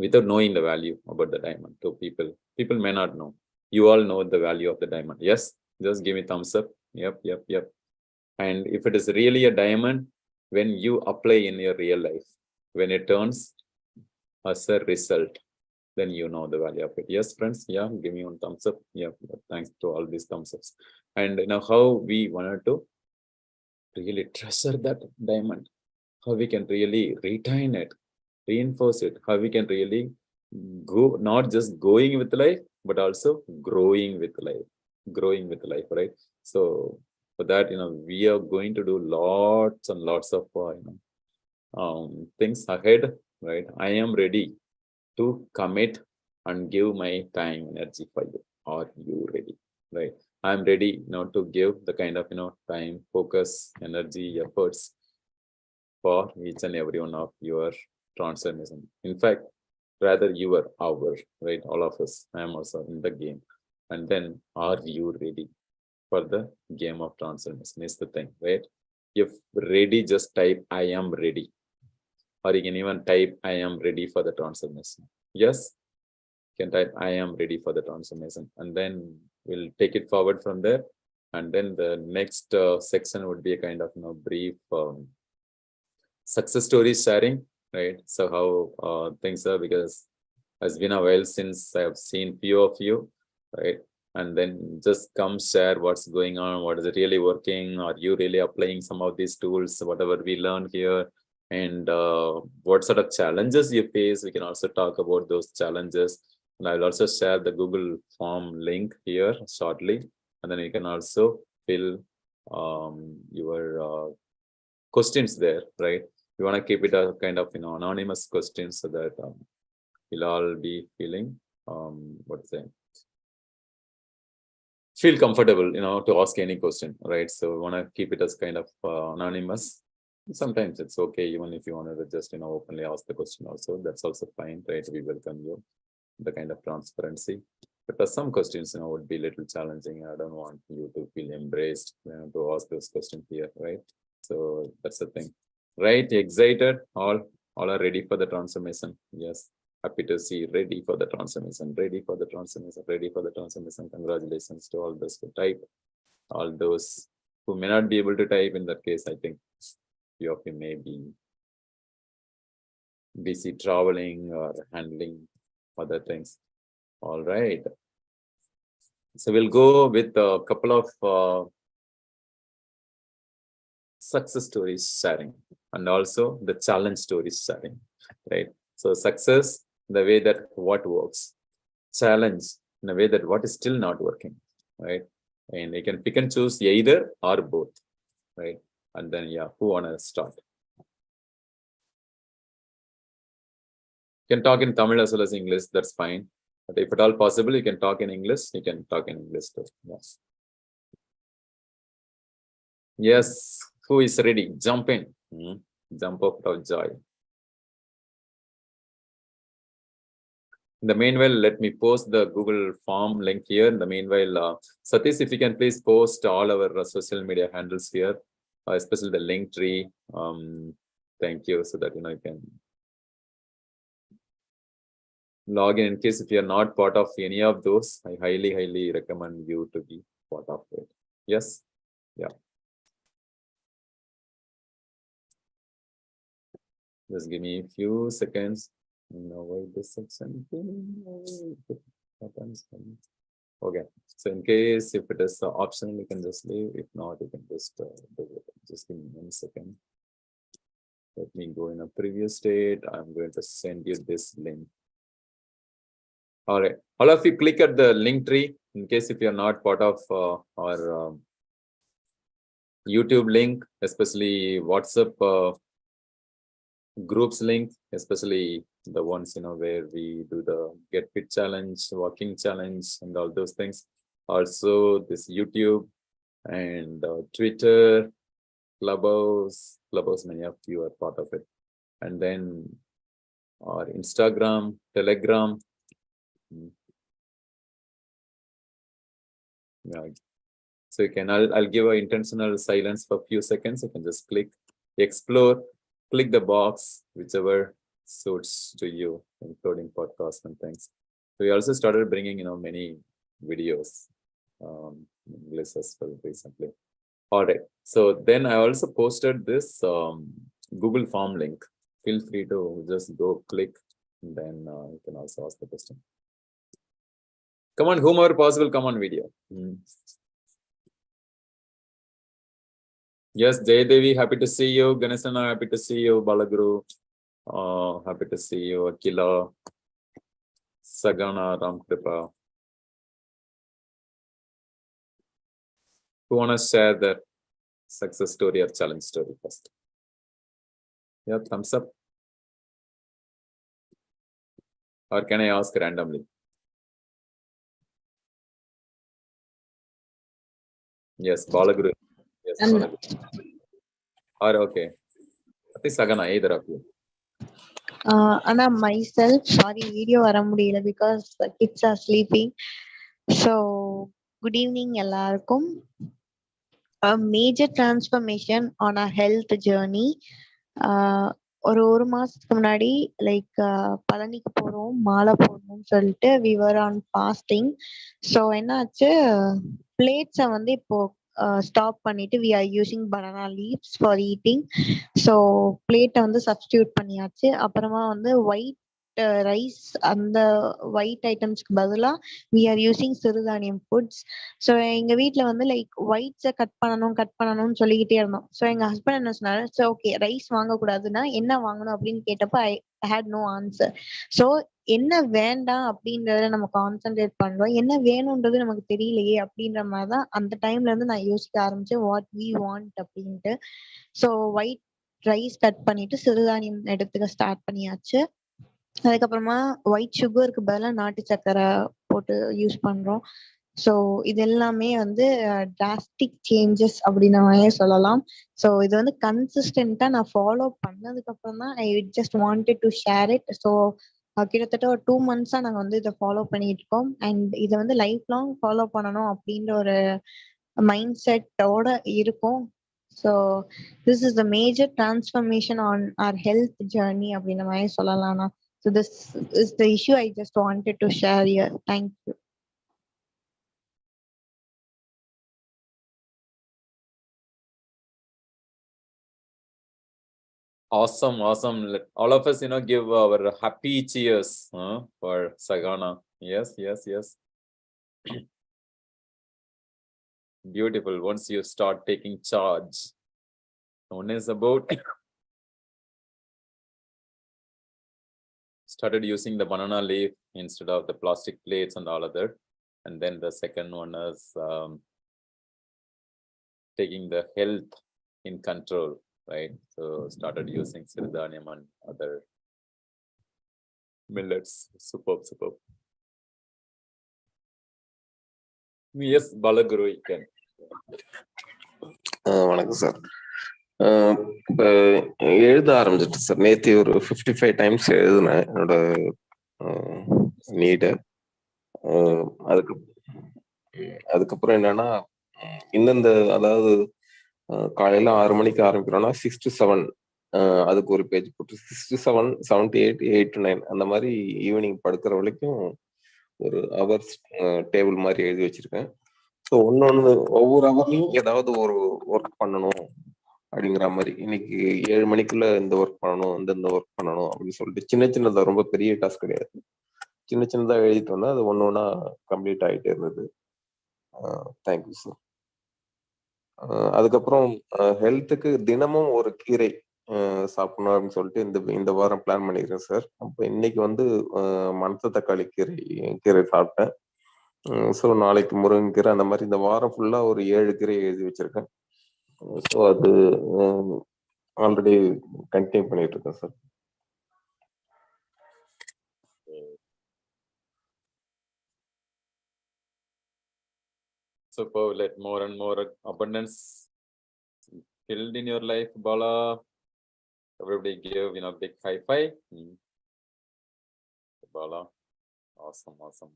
without knowing the value about the diamond to people may not know. You all know the value of the diamond. Yes, just give me thumbs up. Yep. And if it is really a diamond, when you apply in your real life, when it turns as a result, then you know the value of it. Yes, friends. Yeah, give me one thumbs up. Yeah, thanks to all these thumbs ups. And how we wanted to really treasure that diamond, how we can really retain it, reinforce it, how we can really go, not just going with life, but also growing with life, right? So for that, we are going to do lots and lots of, things ahead, right? I am ready to commit and give my time, energy for you. Are you ready? Right. I'm ready now to give the kind of time, focus, energy, efforts for each and every one of your transformation. In fact, rather our, right? All of us. I am also in the game. And then are you ready for the game of transformation? Is the thing, right? If ready, just type I am ready. Or you can even type I am ready for the transformation. Yes, you can type I am ready for the transformation, and then we'll take it forward from there. And then the next section would be a kind of brief success stories sharing, right? So how things are, because it's been a while since I've seen few of you, right? And then just come share what's going on, what is it really working, are you really applying some of these tools, whatever we learned here, and what sort of challenges you face. We can also talk about those challenges, and I'll also share the Google form link here shortly, and then you can also fill your questions there, right? You want to keep it a kind of anonymous questions, so that we'll all be feeling feel comfortable to ask any question, right? So we want to keep it as kind of anonymous. Sometimes it's okay, even if you want to just openly ask the question also, that's also fine, right? We welcome you, the kind of transparency. But some questions would be a little challenging. I don't want you to feel embraced to ask those questions here, right? So that's the thing, right? Excited? All are ready for the transformation. Yes, happy to see, ready for the transformation, ready for the transformation, ready for the transformation. Congratulations to all those who type, all those who may not be able to type. In that case, I think few of you may be busy traveling or handling other things. All right. So we'll go with a couple of success stories sharing, and also the challenge stories sharing, right? So success, the way that what works, challenge in a way that what is still not working, right? And you can pick and choose either or both, right? And then who wanna start? You can talk in Tamil as well as English, that's fine. But if at all possible, you can talk in English, you can talk in English too. Yes. Yes, who is ready? Jump in. Jump up of joy. In the meanwhile, let me post the Google form link here. In the meanwhile, Satish, if you can please post all our social media handles here, especially the link tree. Thank you, so that you can log in case if you are not part of any of those. I highly recommend you to be part of it. Yes, yeah. Just give me a few seconds. Avoid this section. Okay. So in case if it is optional, you can just leave. If not, you can just do it. Just give me 1 second. Let me go in a previous state. I'm going to send you this link. All right. All of you click at the link tree in case if you're not part of our YouTube link, especially WhatsApp groups link, especially the ones where we do the get fit challenge, walking challenge, and all those things. Also this YouTube and Twitter, Clubhouse, many of you are part of it. And then our Instagram, Telegram. Yeah. So you can, I'll give an intentional silence for a few seconds. You can just click explore, click the box, whichever suits to you, including podcasts and things. So we also started bringing, many videos, English as well recently. All right. So then I also posted this Google form link. Feel free to just go click And then you can also ask the question. Come on, whomever possible, come on video. Yes, Jay Devi, happy to see you. Ganesana, happy to see you. Balaguru, happy to see you. Akila, Sagana, Ramkripa. Who want to share their success story or challenge story first? Yeah, thumbs up. Or can I ask randomly? Yes, Balaguru. Yes, Balaguru. Or okay. I think Sagana, either of you. Anna, myself, sorry, video வர முடியல because the kids are sleeping. So, good evening எல்லாருக்கும். A major transformation on a health journey. ஒரு மாசத்துக்கு முன்னாடி like பழனிக்கு போறோம், மாலை போடணும்னு சொல்லிட்டு we were on fasting. So என்னாச்சு, பிளேட்ஸை வந்து இப்போ ஸ்டாப் பண்ணிட்டு we are using banana leaves for eating. So பிளேட்டை வந்து சப்ஸ்டியூட் பண்ணியாச்சு. அப்புறமா வந்து ஒயிட் ரைஸ், அந்த ஒயிட் ஐட்டம்ஸ்க்கு பதிலா we are using சிறுதானியம் ஃபுட்ஸ். ஸோ எங்க வீட்ல வந்து லைக் ஒயிட்ஸை கட் பண்ணணும்னு சொல்லிக்கிட்டே இருந்தோம். ஸோ எங்க ஹஸ்பண்ட் என்ன சொன்னாரு, ஸோ ஓகே ரைஸ் வாங்கக்கூடாதுன்னா என்ன வாங்கணும் அப்படின்னு கேட்டப்ப ஐ ஹேட் நோ ஆன்சர். ஸோ என்ன வேண்டாம் அப்படின்றத நம்ம கான்சென்ட்ரேட் பண்றோம், என்ன வேணும்ன்றது நமக்கு தெரியலையே அப்படின்ற மாதிரிதான் அந்த டைம்ல இருந்து நான் யோசிக்க ஆரம்பிச்சேன் வாட் வி வாண்ட் அப்படின்ட்டு. ஸோ ஒயிட் ரைஸ் கட் பண்ணிட்டு சிறுதானியம் எடுத்துக்க ஸ்டார்ட் பண்ணியாச்சு. அதுக்கப்புறமா ஒயிட் சுகருக்கு பதிலாக நாட்டு சக்கரை போட்டு யூஸ் பண்றோம். ஸோ இது எல்லாமே வந்து டிராஸ்டிக் சேஞ்சஸ் அப்படின்னு சொல்லலாம். ஸோ இது வந்து கன்சிஸ்டன்டா நான் ஃபாலோ பண்ணதுக்கு அப்புறம் தான் I just wanted to share it. So கிட்டத்தட்ட ஒரு 2 months நாங்கள் வந்து இதை ஃபாலோ பண்ணிட்டு இருக்கோம். அண்ட் இதை வந்து லைஃப் லாங் ஃபாலோ பண்ணணும் அப்படின்ற ஒரு மைண்ட் செட்டோட இருக்கும். So this is the major transformation on our health journey அப்படின்ற மாதிரி சொல்லலாம்னா. So this is the issue I just wanted to share here. Thank you. Awesome. Let all of us, give our happy cheers for Sagana. Yes. Beautiful. Once you start taking charge, one is about started using the banana leaf instead of the plastic plates and all of that. And then the second one is taking the health in control, right? So started using sirdhaniam and other millets. Superb. Yes, Balaguru, you can. வணக்கம் sir. இப்போ எழுத ஆரம்பிச்சிட்டேன் sir. நேற்று ஒரு 55 times எழுதுனேன் என்னோட நீடை. அதுக்கப்புறம் என்னன்னா, இந்தந்த அதாவது காலையில 6 மணிக்கு ஆரம்பிக்கிறோம்னா 6 to 7 அதுக்கு ஒரு பேஜ் போட்டு 6 to 7, 7 to 8, 8 to 9 அந்த மாதிரி ஈவினிங் படுக்கிற வரைக்கும் ஒரு ஹவர்ஸ் டேபிள் மாதிரி எழுதி வச்சிருக்கேன். ஸோ ஒவ்வொரு ஹவர்லையும் ஏதாவது ஒரு ஒர்க் பண்ணணும் அப்படிங்கிற மாதிரி. இன்னைக்கு 7 மணிக்குள்ள இந்த ஒர்க் பண்ணணும், இந்த ஒர்க் பண்ணணும் அப்படின்னு சொல்லிட்டு சின்னதா, ரொம்ப பெரிய டாஸ்க் கிடையாது, சின்னதா எழுதிட்டோம்னா அது ஒன்னொன்னா கம்ப்ளீட் ஆகிட்டே இருந்தது. Thank you sir. அதுக்கப்புறம் ஹெல்த்துக்கு தினமும் ஒரு கீரை சாப்பிடணும் அப்படின்னு சொல்லிட்டு இந்த வாரம் பிளான் பண்ணிக்கிறேன் சார். அப்போ இன்னைக்கு வந்து மணத்த தக்காளி கீரை சாப்பிட்டேன். ஸோ நாளைக்கு முருங்கைக்கீரை, அந்த மாதிரி இந்த வாரம் ஃபுல்லா ஒரு 7 கீரை எழுதி வச்சிருக்கேன். ஸோ அது ஆல்ரெடி கண்டினியூ பண்ணிட்டு இருக்கேன் sir. Super. Let more and more abundance filled in your life, Bala. Everybody give big high five. Bala, awesome.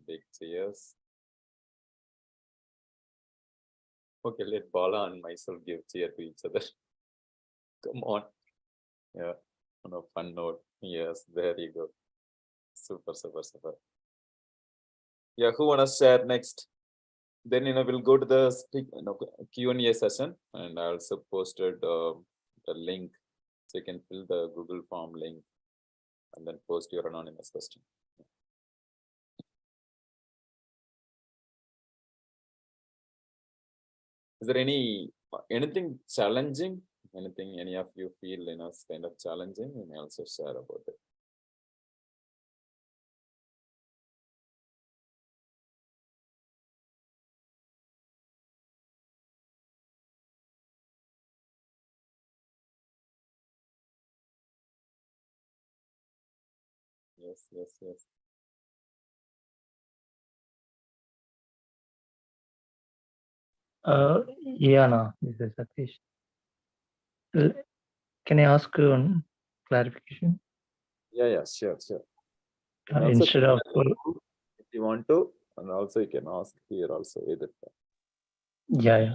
Big cheers. Okay, let Bala and myself give cheer to each other. Come on. Yeah, on a fun note. Yes, there you go. Super. Yeah, who wanna share next? Then we'll go to the Q&A session, and I also posted the link, so you can fill the Google form link and then post your anonymous question. Is there anything challenging? Anything any of you feel is kind of challenging? You may also share about it. Yes. Yeah, no, this is Satish. Can I ask one clarification? Yeah, sure. Also, Instead of if you want to, and also you can ask here also either. yeah.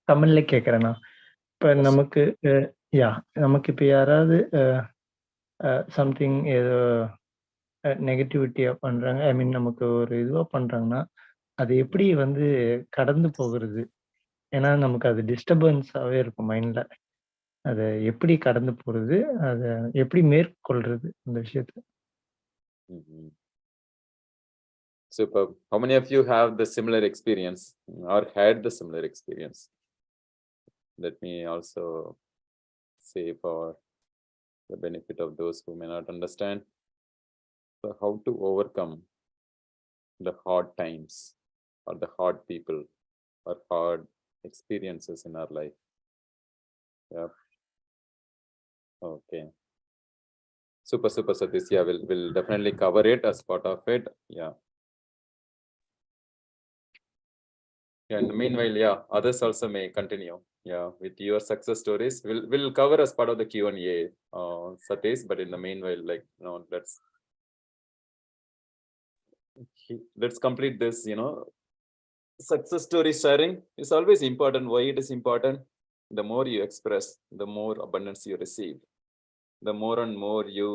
தமிழ்ல கேக்குறேன்னா இப்ப நமக்கு நமக்கு இப்ப யாராவது something ஏதோ நெகட்டிவிட்டியா பண்றாங்க, ஐ மீன் நமக்கு ஒரு இதுவா பண்றாங்கன்னா அது எப்படி வந்து கடந்து போகிறது? ஏன்னா நமக்கு அது டிஸ்டர்பன்ஸாவே இருக்கும் மைண்ட்ல. அதை எப்படி கடந்து போறது, அதை எப்படி மேற்கொள்றது அந்த விஷயத்த? Super. How many of you have the similar experience or had the similar experience? Let me also say for the benefit of those who may not understand. So how to overcome the hard times or the hard people or hard experiences in our life. Yeah. Okay. Super, Satish. Yeah, we'll definitely cover it as part of it. Yeah. Yeah, in the meanwhile, others also may continue. Yeah, with your success stories, we'll cover as part of the Q&A, Satish. But in the meanwhile, let's complete this. Success story sharing is always important. Why it is important? The more you express, the more abundance you receive. The more and more you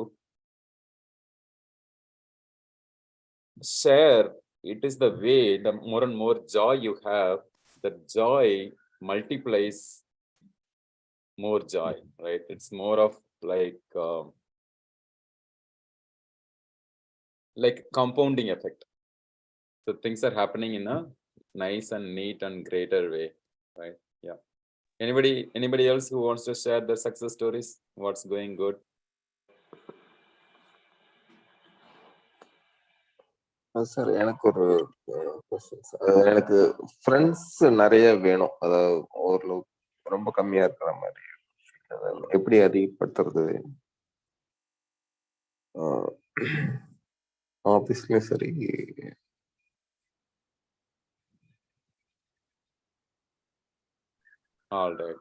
share, it is the way, the more and more joy you have, that joy multiplies more joy, right? It's more of like compounding effect. So things are happening in a nice and neat and greater way, right? Yeah. Anybody else who wants to share their success stories? What's going good? Sir எனக்கு ஒரு எனக்கு friends நிறைய வேணும், அதாவது ஓரளவு ரொம்ப கம்மியா இருக்கிற மாதிரி. எப்படி அதிகப்படுத்துறது? ஆஃபீஸ்லயும் சரி, All right.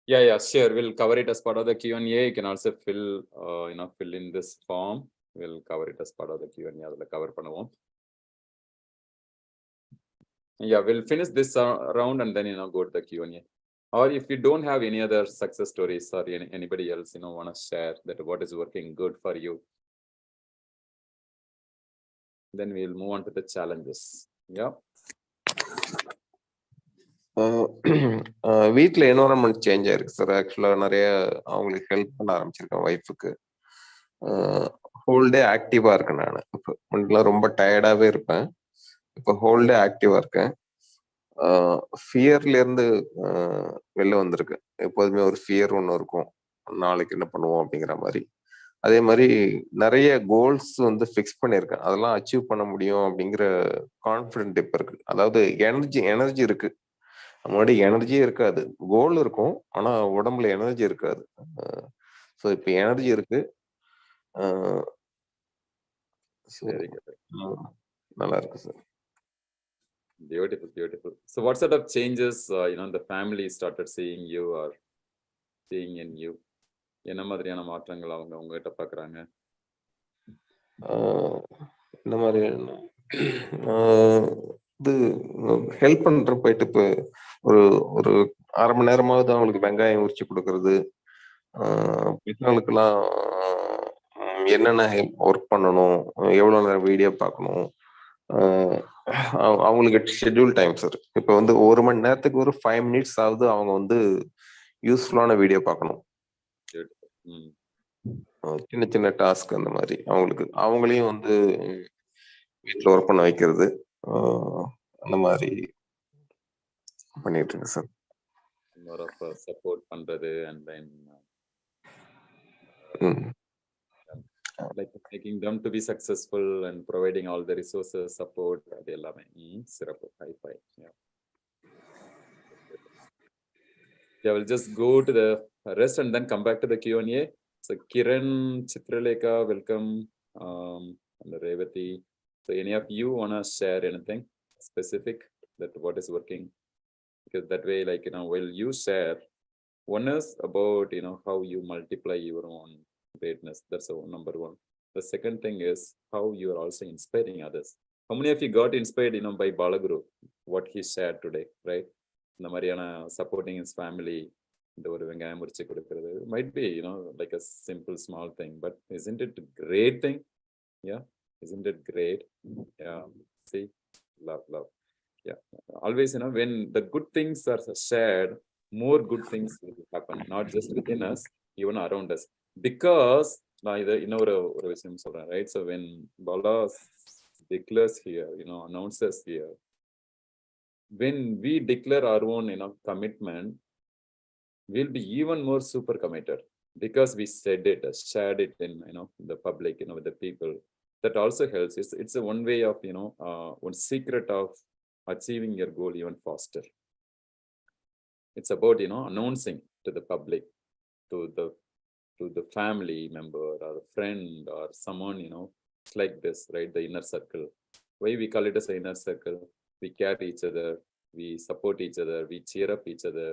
Yeah, sure. We'll cover it as part of the Q&A. You can also fill in this form. We'll cover it as part of the Q&A. We'll cover பண்ணுவோம். Yeah, we'll finish this round and then go to the Q&A. Or if you don't have any other success stories or anybody else want to share that what is working good for you, then we'll move on to the challenges. Yeah. வீட்டில் environment change ஆயிருக்கு sir. ஆக்சுவலாக நிறைய அவங்களுக்கு help பண்ண ஆரம்பிச்சிருக்கேன் ஒய்ஃபுக்கு. Whole day ஆக்டிவாக இருக்கேன் நான். இப்போ முன்னெல்லாம் ரொம்ப டயர்டாகவே இருப்பேன், இப்போ ஹோல் டே ஆக்டிவாக இருக்கேன். ஃபியர்லேருந்து வெளில வந்திருக்கு. எப்போதுமே ஒரு ஃபியர் ஒன்று இருக்கும், நாளைக்கு என்ன பண்ணுவோம் அப்படிங்கிற மாதிரி. அதே மாதிரி நிறைய கோல்ஸ் ஃபிக்ஸ் பண்ணியிருக்கேன், அதெல்லாம் அச்சீவ் பண்ண முடியும் அப்படிங்கிற கான்ஃபிடென்ட் இப்போ இருக்கு. அதாவது எனர்ஜி இருக்கு. முன்னாடி எனர்ஜியே இருக்காது, கோல் இருக்கும் ஆனா உடம்புல எனர்ஜி இருக்காது. ஸோ இப்போ எனர்ஜி இருக்கு. நல்லா இருக்கு sir. Beautiful. So what sort of changes the family started seeing you or seeing in you? என்ன மாதிரியான மாற்றங்கள் அவங்க உங்ககிட்ட பாக்குறாங்க? இந்த மாதிரி இது ஹெல்ப் பண்ற போயிட்டு இப்போ ஒரு அரை மணி நேரமாவது அவங்களுக்கு வெங்காயம் உரிச்சு கொடுக்கறது, பசங்களுக்கெல்லாம் என்னென்ன ஒர்க் பண்ணணும், எவ்வளோ நேரம் வீடியோ பார்க்கணும், அவங்களுக்கு ஷெட்யூல் டைம் சார். இப்போ வந்து 1 மணி நேரத்துக்கு ஒரு 5 மினிட்ஸ் ஆகுது அவங்க வந்து யூஸ்ஃபுல்லான வீடியோ பார்க்கணும். சின்ன சின்ன டாஸ்க் அந்த மாதிரி அவங்களையும் வந்து வீட்டில் ஒர்க் பண்ண வைக்கிறது, அந்த மாதிரி பண்ணிட்டு இருக்கு சார். more of support பண்றது and then like making them to be successful and providing all the resources, support, அது எல்லாமே சிறப்பு. High five. I will just go to the rest and then come back to the Q&A. So Kiran, Chitralekha, welcome, and Revati. So any of you wanna share anything specific that what is working? Because that way, like, while you share, one is about, how you multiply your own greatness. That's number one. The second thing is how you are also inspiring others. How many of you got inspired, by Balaguru, what he shared today, right? இந்த மாதிரியான supporting his family, இந்த ஒரு வெங்காயம் முறிச்சு கொடுக்கிறது might be, like a simple small thing, but isn't it a great thing? Yeah, isn't it great? Yeah, see, love. Yeah, always, when the good things are shared, more good things will happen, not just within us, even around us. Because நான் இதை இன்னொரு விஷயம் சொல்றேன், right? So when Bala declares here, announces here, when we declare our own, commitment, we'll be even more super committed because we said it, shared it in, the public, with the people. That also helps. It's a one way of, one secret of achieving your goal even faster. It's about, announcing to the public, to the family member or a friend or someone, it's like this, right? The inner circle. Why we call it as an inner circle? We care each other, we support each other, we cheer up each other,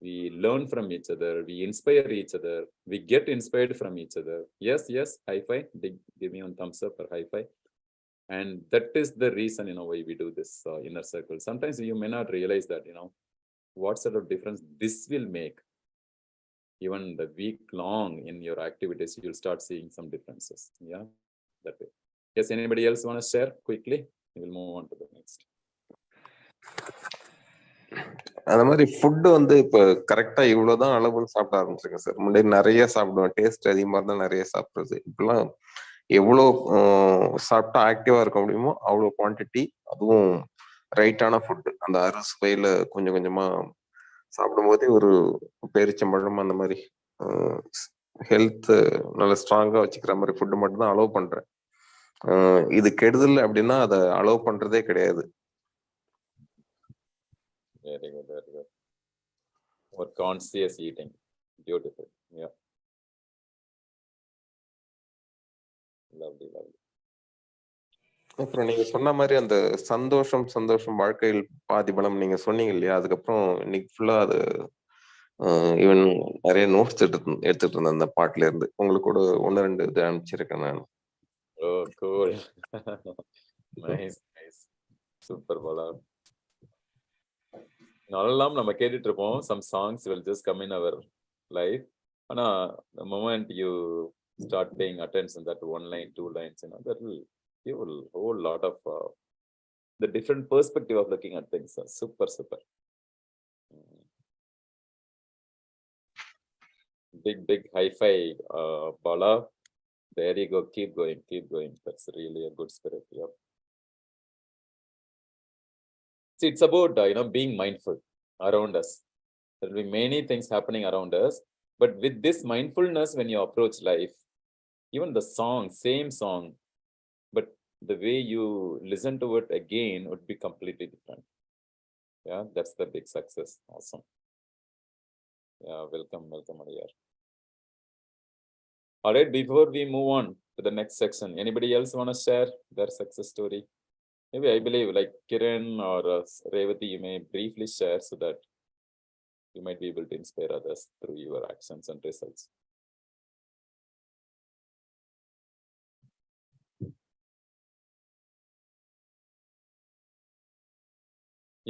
we learn from each other, we inspire each other, we get inspired from each other. Yes, high five. Give me one thumbs up or high five. And that is the reason, why we do this inner circle. Sometimes you may not realize that, what sort of difference this will make. Even the week long in your activities, you'll start seeing some differences. Yeah, that way. Yes, anybody else want to share quickly? We will move on to the next. அந்த மாதிரி food வந்து இப்போ கரெக்டா இவ்வளவுதான் அளவு சாப்பிட ஆரம்பிச்சிருக்கேன் sir. முன்னாடி நிறைய சாப்பிடுவேன், டேஸ்ட் அதிகமாக இருந்தால் நிறைய சாப்பிட்றது. இப்பெல்லாம் எவ்வளோ சாப்பிட்டா ஆக்டிவா இருக்க முடியுமோ அவ்வளோ குவான்டிட்டி, அதுவும் ரைட்டான ஃபுட்டு, அந்த சுவையில கொஞ்சம் கொஞ்சமா சாப்பிடும்போதே ஒரு பேரிச்சம்பழம் அந்த மாதிரி ஹெல்த் நல்ல ஸ்ட்ராங்கா வச்சுக்கிற மாதிரி ஃபுட்டு மட்டும் தான் அலோவ் பண்றேன். இது கெடுதல் அப்படின்னா அதை அலோவ் பண்றதே கிடையாது. Very good. More conscious eating. Beautiful. Yeah. Lovely. அப்புறம் நீங்க சொன்ன மாதிரி அந்த சந்தோஷம் வாழ்க்கையில் பாதி பலம் நீங்க சொன்னீங்க இல்லையா, அதுக்கப்புறம் இன்னைக்கு ஃபுல்லா அது ஈவன் நிறைய நோட்ஸ் எடுத்துட்டு இருந்தேன் அந்த பாட்டுல இருந்து. உங்களுக்கு கூட 1-2 இது அனுப்பிச்சிருக்கேன் நான். Oh, cool. Nice. Super, Bala. நாளெல்லாம் நம்ம கேட்டுட்டு இருப்போம். Some songs will just come in our life. ஆனா the moment you start paying attention, that one line, 2 lines, that will give a whole lot of the different perspective of looking at things. Super. Big high five, Bala. There you go. Keep going. That's really a good spirit. Yeah. See, it's about being mindful around us. There will be many things happening around us, but with this mindfulness, when you approach life, even the same song, but the way you listen to it again would be completely different. Yeah, that's the big success. Awesome. Yeah, welcome, Adiyar. All right, before we move on to the next section, anybody else want to share their success story? Maybe I believe like Kiran or Revati, you may briefly share so that you might be able to inspire others through your actions and results.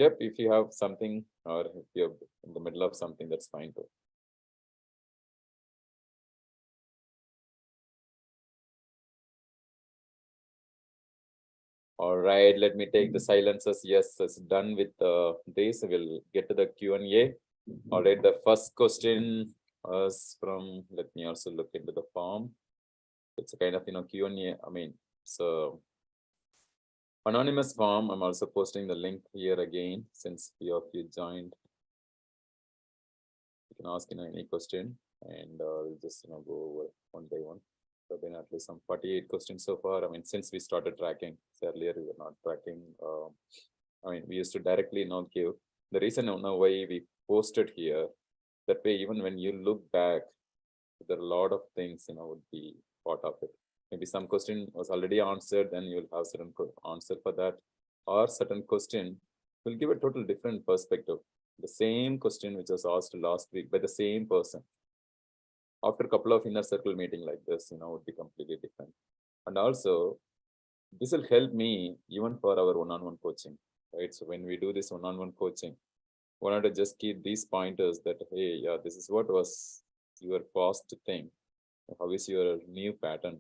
Yep, if you have something or if you're in the middle of something, that's fine too. All right, let me take the silences. Yes, it's done with this. We'll get to the Q&A. All right, the first question is from, let me also look into the form. It's a kind of, Q&A. I mean, so anonymous form. I'm also posting the link here again, since few of you joined. You can ask, any question, and we'll just, go over one by one. There have been at least some 48 questions so far. I mean, since we started tracking, so earlier we were not tracking. I mean, we used to directly not give. The reason why we posted here, that way, even when you look back, there are a lot of things, would be part of it. Maybe some question was already answered, then you'll have certain answer for that, or certain question will give a total different perspective. The same question which was asked last week by the same person, after a couple of inner circle meeting like this, would be completely different. And also, this will help me even for our one-on-one coaching, right? So when we do this one-on-one coaching, I wanted to just keep these pointers that, hey, yeah, this is what was your past thing. How is your new pattern?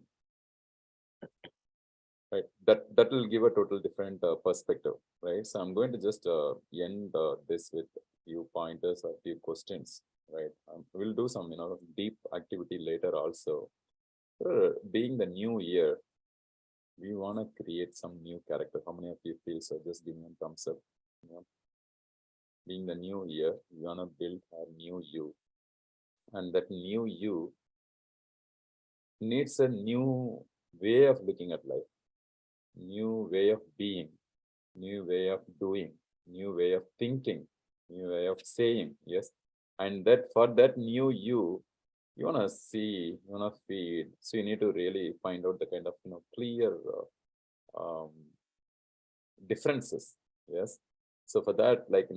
Right, that will give a total different perspective, right? So I'm going to just end this with few pointers or few questions, right? We'll do some, deep activity later also. Being the new year, we want to create some new character. How many of you feel so? Just give me a thumbs up. Being the new year, we want to build a new you, and that new you needs a new way of looking at life, new way of being, new way of doing, new way of thinking, new way of saying, yes. And that for that new you want to see, you want to feed. So you need to really find out the kind of, clear differences, yes. So for that, like, I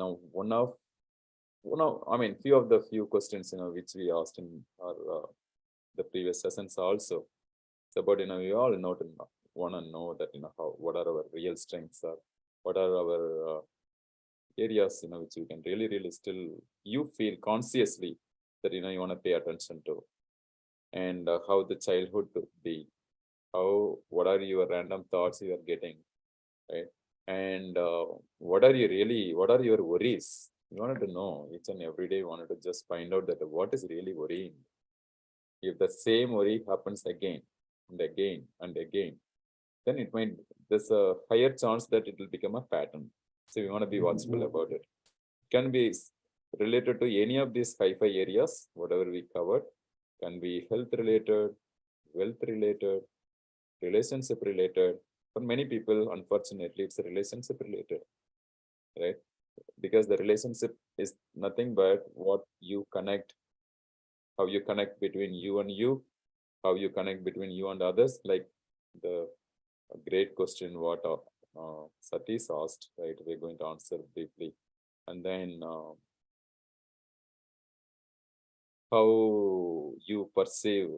mean, few questions, which we asked in our the previous sessions also. It's about, we all want to know that, what are our real strengths are, what are our areas, which you can really still, you feel consciously that, you want to pay attention to, and how the childhood could be, what are your random thoughts you are getting, right? And what are your worries? You wanted to know each and every day, you wanted to just find out that what is really worrying. If the same worry happens again and again and again, then it might, there's a higher chance that it will become a pattern. So we want to be watchful about it. It can be related to any of these 5 areas, whatever we covered. Can be health related, wealth related, relationship related. For many people, unfortunately, it's a relationship related, right? Because the relationship is nothing but what you connect, how you connect between you and you, how you connect between you and others. Like the great question what Satish asked, right? We're going to answer briefly. And then how you perceive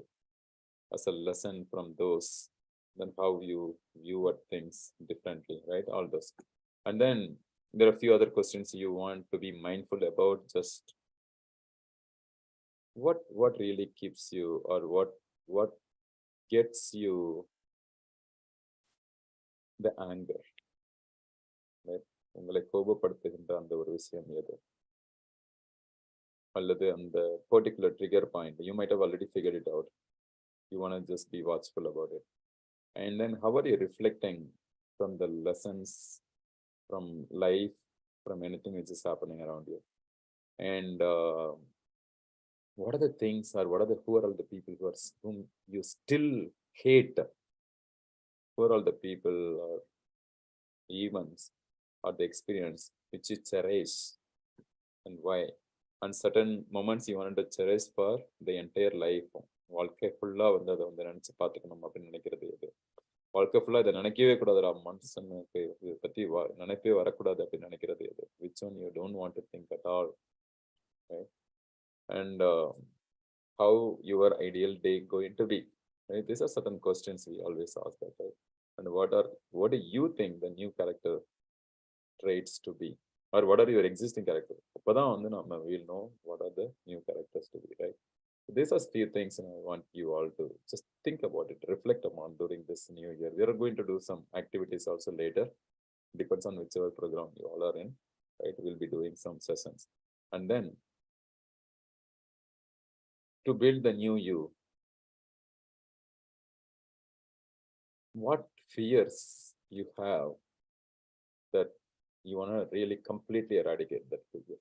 as a lesson from those, then how you view at things differently, right? All those. And then there are a few other questions you want to be mindful about. Just what really keeps you, or what gets you the anger, right? உங்களை கோபப்படுத்துகின்ற அந்த ஒரு விஷயம் எது, அல்லது அந்த particular trigger point. You might have already figured it out. You want to just be watchful about it. And then how are you reflecting from the lessons from life, from anything which is happening around you? And what are the things, or who are all the people whom you still hate? Who are all the people or events or the experience which you cherish, and why? And certain moments you wanted to cherish for the entire life. வாழ்க்கை ஃபுல்லா அதை நினைச்சு பார்த்துக்கணும் அப்படின்னு நினைக்கிறது எது? வாழ்க்கை ஃபுல்லா இதை நினைக்கவே கூடாது, மனுஷனுக்கு இதை பத்தி நினைப்பே வரக்கூடாது அப்படின்னு நினைக்கிறது எது? Which one you don't want to think at all, right? And how your ideal day going to be, right? These are certain questions we always ask that, right? And what do you think the new character traits to be, or what are your existing characters? அப்பதான் நம்ம will know what are the new characters to be, right? These are few things I want you all to just think about it, reflect upon during this new year. We are going to do some activities also later, depends on whichever program you all are in, right? We'll be doing some sessions. And then to build the new you, what fears you have that you want to really completely eradicate that fear?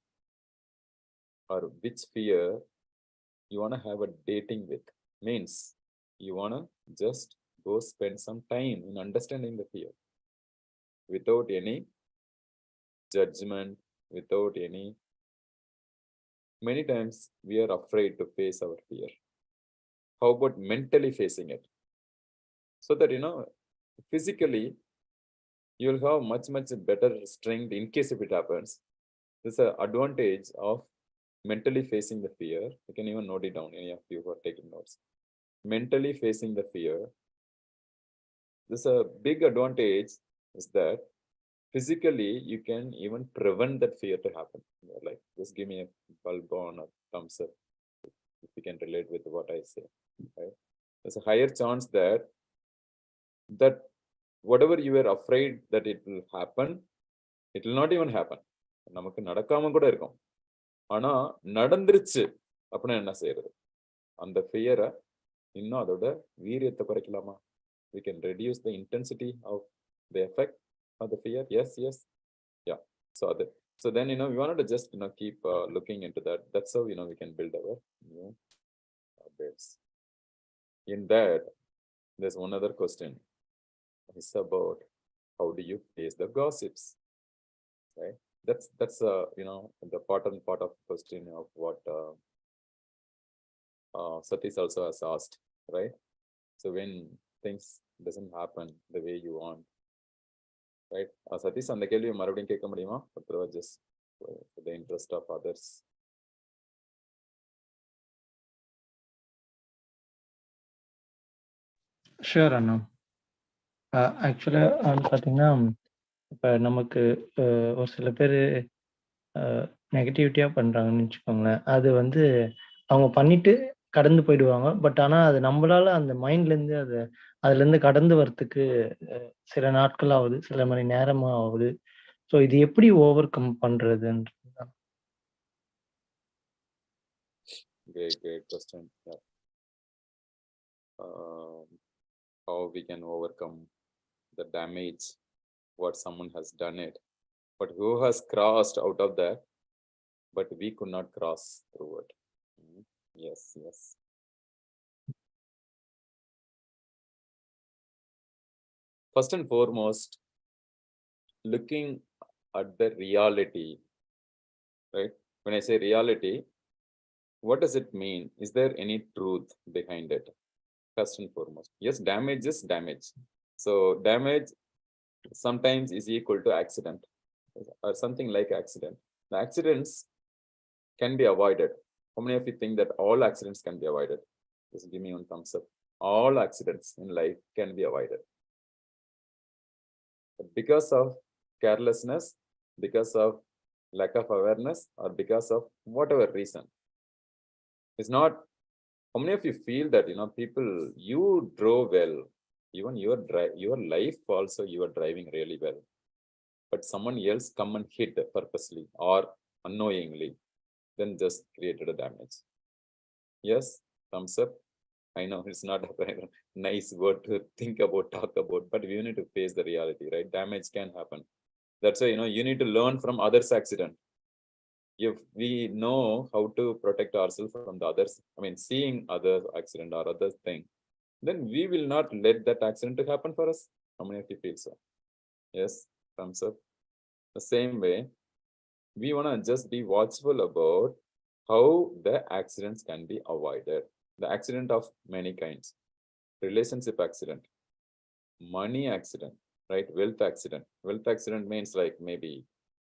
Or which fear you want to have a dating with? Means you want to just go spend some time in understanding the fear without any judgment, without any. Many times we are afraid to face our fear. How about mentally facing it? So that, physically you'll have much better strength in case if it happens. There's an advantage of mentally facing the fear. You can even note it down, any of you who are taking notes. Mentally facing the fear. There's a big advantage is that physically you can even prevent that fear to happen. Like, just give me a bulb on or thumbs up if you can relate with what I say. Right? There's a higher chance that whatever you were afraid that it will happen, it will not even happen. நமக்கு நடக்காம கூட இருக்கும். ஆனா நடந்துருச்சு அப்படின்னா என்ன செய்யறது? அந்த ஃபியரை இன்னும் அதோட வீரியத்தை குறைக்கலாமா? We can reduce the intensity of the effect of the fear. Yes. Yeah. So then, we wanted to just, keep looking into that. That's how, we can build our new base. In that, there's one other question. It's about how do you face the gossips, right? That's the part of the question of what Satish also has asked, right? So when things doesn't happen the way you want, right? Satish, அந்த கேள்வியை மறுபடியும் கேட்க முடியுமா? Just for the interest of others. Sure அண்ணா. ஆக்சுவலாக பார்த்தீங்கன்னா, இப்போ நமக்கு ஒரு சில பேர் நெகட்டிவிட்டியாக பண்ணுறாங்கன்னு வச்சுக்கோங்களேன். அது வந்து அவங்க பண்ணிட்டு கடந்து போயிடுவாங்க. பட் ஆனால் அது நம்மளால அந்த மைண்ட்லேருந்து அதுலேருந்து கடந்து வரத்துக்கு சில நாட்கள் ஆகுது, சில மணி நேரமாக ஆகுது. ஸோ இது எப்படி ஓவர் கம் பண்ணுறதுன்றது தான். Great question. Yeah. How we can overcome the damage what someone has done it, but who has crossed out of that, but we could not cross through it. Yes. First and foremost, looking at the reality, right? When I say reality, what does it mean? Is there any truth behind it? First and foremost, yes, damage is damage. So damage sometimes is equal to accident or something like accident. The accidents can be avoided. How many of you think that all accidents can be avoided? Just give me one thumbs up. All accidents in life can be avoided. But because of carelessness, because of lack of awareness, or because of whatever reason, it's not. How many of you feel that, people, you drove well, even your life also you are driving really well, but someone else come and hit purposely or unknowingly, then just created a damage? Yes, thumbs up. I know it's not a nice word to think about, talk about, but we need to face the reality, right? Damage can happen. That's why, you need to learn from others' accident. If we know how to protect ourselves from the others, seeing other accident or other thing, then we will not let that accident to happen for us. How many of you feel so? Yes, thumbs up. The same way, we want to just be watchful about how the accidents can be avoided. The accident of many kinds: relationship accident, money accident, right? Wealth accident. Wealth accident means like maybe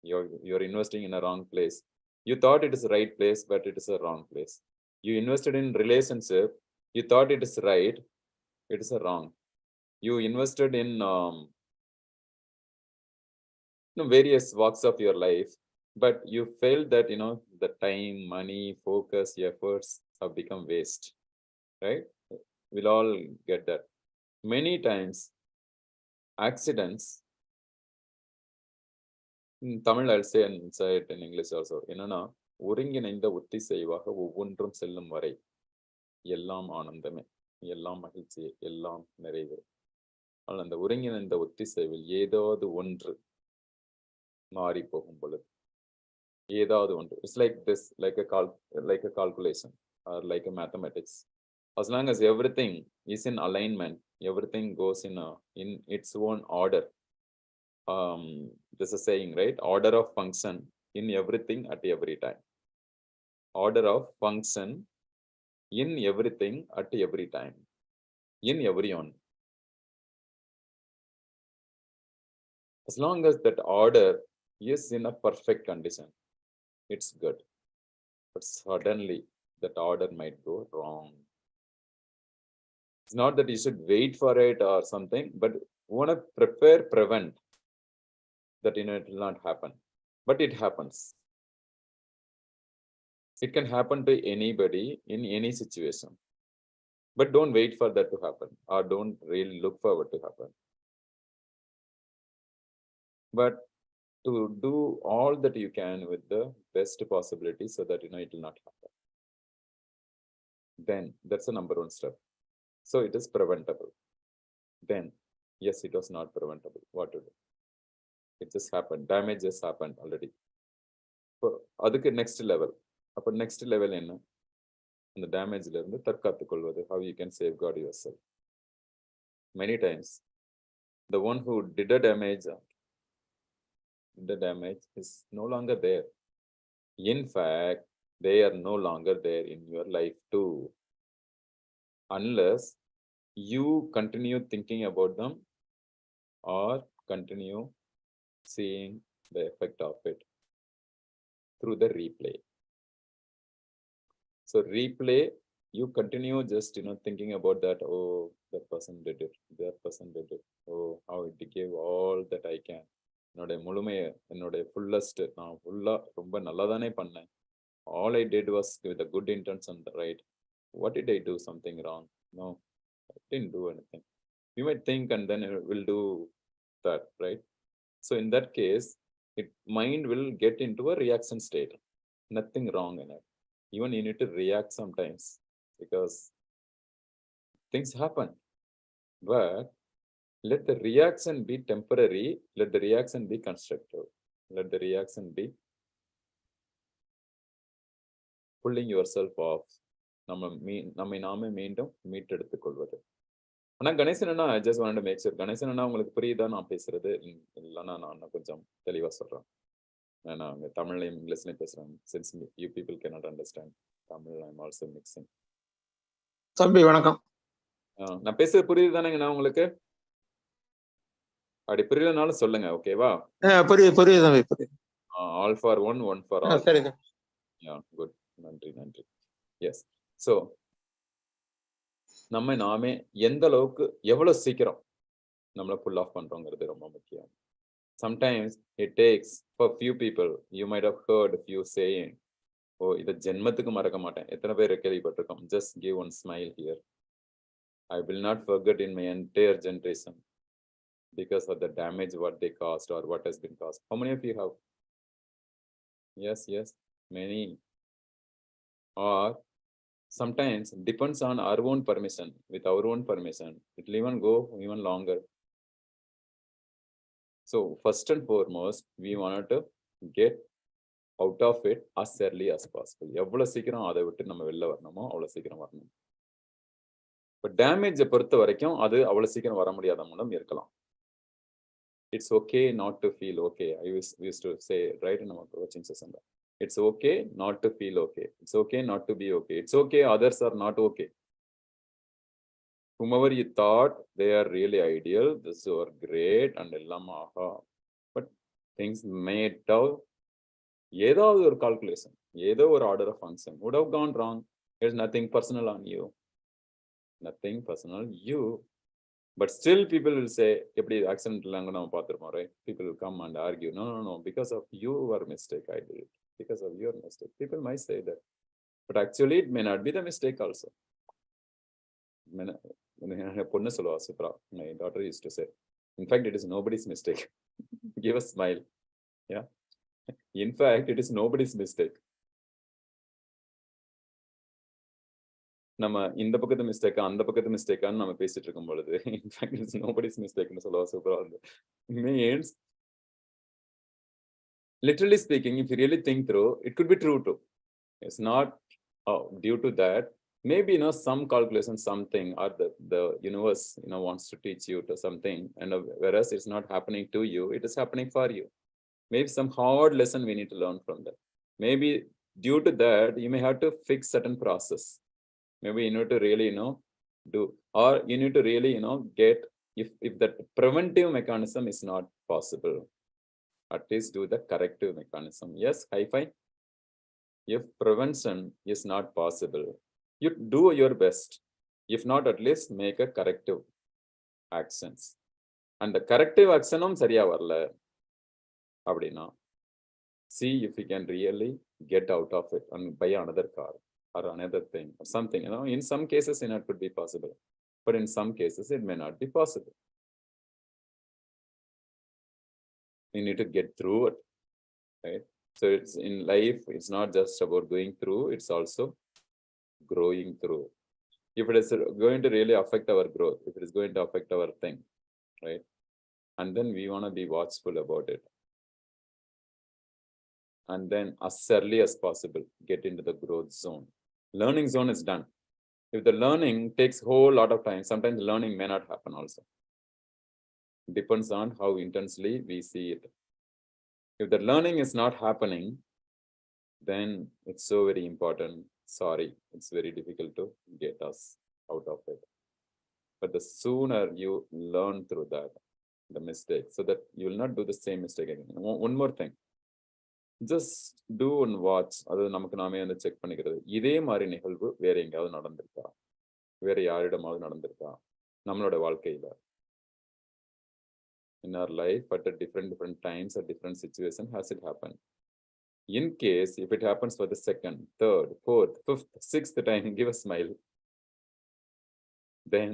you're investing in a wrong place. You thought it is the right place, but it is a wrong place. You invested in relationship. You thought it is right. It is a wrong. You invested in various walks of your life, but you felt that, the time, money, focus, efforts, have become waste, right? We'll all get that. Many times, accidents, in Tamil I'll say and say it in English also, என்னன்னா ஒருங்கிணைந்த ஒத்திசைவாக ஒவ்வொன்றும் செல்லும் வரை எல்லாம் ஆனந்தமே, எல்லாம் மகிழ்ச்சி, எல்லாம் நிறைவு. ஆனால் அந்த ஒருங்கிணைந்த ஒத்திசைவில் ஏதாவது ஒன்று மாறி போகும் பொழுது, ஏதாவது ஒன்று, it's like this, like a calculation or like a mathematics. As long as everything is in alignment, everything goes in its own order. This is saying, right? Order of function in everything at every time. Order of function in everything at every time. In everyone. As long as that order is in a perfect condition, it's good. But suddenly that order might go wrong. It's not that you should wait for it or something, but you want to prevent that it will not happen. But it happens. It can happen to anybody in any situation. But don't wait for that to happen, or don't really look forward to happen. But to do all that you can with the best possibility so that it will not happen. Then that's the number one step. So it is preventable. Then, yes, it was not preventable. What to do? It just happened. Damage just happened already. So அதுக்கு next level. அப்ப next level என்ன? அந்த damageல இருந்து தற்காத்துக் கொள்வது. How you can safeguard yourself. Many times, the one who did the damage is no longer there. In fact, they are no longer there in your life too. Unless you continue thinking about them or continue seeing the effect of it through the replay. So replay, you continue just thinking about that. Oh, that person did it. That person did it. Oh, how it gave all that I can. என்னுடைய முழுமையை, என்னுடைய fullest, நான் ஃபுல்லா ரொம்ப நல்லதானே பண்ணேன். All I did was with a good intention, right? What did I do something wrong? No, I didn't do anything. You might think and then it will do that, right? So in that case, mind will get into a reaction state. Nothing wrong in it. Even you need to react sometimes because things happen. But let the reaction be temporary. Let the reaction be constructive. Let the reaction be pulling yourself off. நம்மை நாமே மீண்டும் மீட்டெடுத்துக் கொள்வது. ஆனா கணேசன் அண்ணா, I just wanted to make sure, Ganesan அண்ணா உங்களுக்கு புரியுதா நான் பேசுறது? இல்லைன்னா நான் கொஞ்சம் தெளிவா சொல்றேன். ஏன்னா அங்க தமிழ்லையும் இங்கிலீஷ்லையும் பேசுறாங்க. Since you people cannot understand Tamil, I'm also mixing. தம்பி வணக்கம். நான் பேசுறது புரியுது தானேங்கண்ணா உங்களுக்கு? அப்படி புரியலனாலும் சொல்லுங்க, ஓகேவா? புரியுது தம்பி, புரியுது. All for one, one for all. சரி. Yeah, good. நன்றி. Yes. So நம்ம நாமே எந்த அளவுக்கு எவ்வளவு சீக்கிரம் நம்மள புல் ஆஃப் பண்றோங்கிறது ரொம்ப முக்கியம். Sometimes it takes, for few people, you might have heard a few saying, oh, இத ஜென்மத்துக்கு மறக்க மாட்டேன். எத்தனை பேர் கேள்விப்பட்டிருக்கோம்? Just give one smile here. I will not forget in my entire generation because of the damage what they caused or what has been caused. How many of you have? Yes, many. Or sometimes depends on our own permission. With our own permission, it will even go even longer. So first and foremost, we wanted to get out of it as early as possible. எவ்வளவு சீக்கிரம் அதை விட்டு நம்ம வெளில வரணுமோ அவ்வளவு சீக்கிரம் வரணும். But damage பொறுத்த வரைக்கும் அது அவ்வளவு சீக்கிரம் வர முடியாத மூலம் இருக்கலாம். It's okay not to feel okay. I used to say right in our coaching session. It's okay not to feel okay. It's okay not to be okay. It's okay others are not okay. Whomever you thought they are really ideal, this are great and ellamaha. But things made out, ஏதாவது ஒரு calculation, ஏதோ ஒரு order of function would have gone wrong. There's nothing personal on you. Nothing personal you. But still people will say, எப்படி accident இல்லங்க நம்ம பார்த்திருப்போம், right? People will come and argue, no, because of your mistake I did it. Because of your mistake. People might say that. But actually, it may not be the mistake also. My daughter used to say, in fact, it is nobody's mistake. Give a smile. Yeah. In fact, it is nobody's mistake. நம்ம இந்த பக்கத்து மிஸ்டேக்கா அந்த பக்கத்து மிஸ்டேக்கான்னு நம்ம பேசிட்டு இருக்கும் பொழுது in fact it's nobody's மிஸ்டேக்னு சொல்லுவா சூப்பரா வந்து means literally speaking, if you really think through, it could be true too. It's not due to that. Maybe some calculation, something, or the universe wants to teach you to something, and whereas it's not happening to you, it is happening for you. Maybe some hard lesson we need to learn from that. Maybe due to that, you may have to fix certain process. Maybe you need to really do, or you need to really get, if that preventive mechanism is not possible, at least do the corrective mechanism. Yes, high five. If prevention is not possible, you do your best. If not, at least make a corrective actions. And the corrective action சரியா வரல அப்படின்னா, see if you can really get out of it and buy another car or another thing or something. In some cases it could be possible, but in some cases it may not be possible. You need to get through it, right? So it's in life, it's not just about going through, it's also growing through. If it is going to really affect our growth, if it is going to affect our thing, right? And then we want to be watchful about it. And then as early as possible, get into the growth zone. Learning zone is done. If the learning takes a whole lot of time, sometimes learning may not happen also. Depends on how intensely we see it. If the learning is not happening, then it's so very important. Sorry, it's very difficult to get us out of it. But the sooner you learn through that, the mistake, so that you will not do the same mistake again. One more thing. Just do and watch. அது நமக்கு நாமே வந்து check பண்ணிக்கிறது. இதே மாதிரி நிகழ்வு வேற எங்கேயாவது நடந்திருக்கா, வேற யாரிடமாவது நடந்திருக்கா நம்மளோட வாழ்க்கையில, in our life, but at different times, at different situations, has it happened? In case, if it happens for the second, third, fourth, fifth, sixth time, give a smile. Then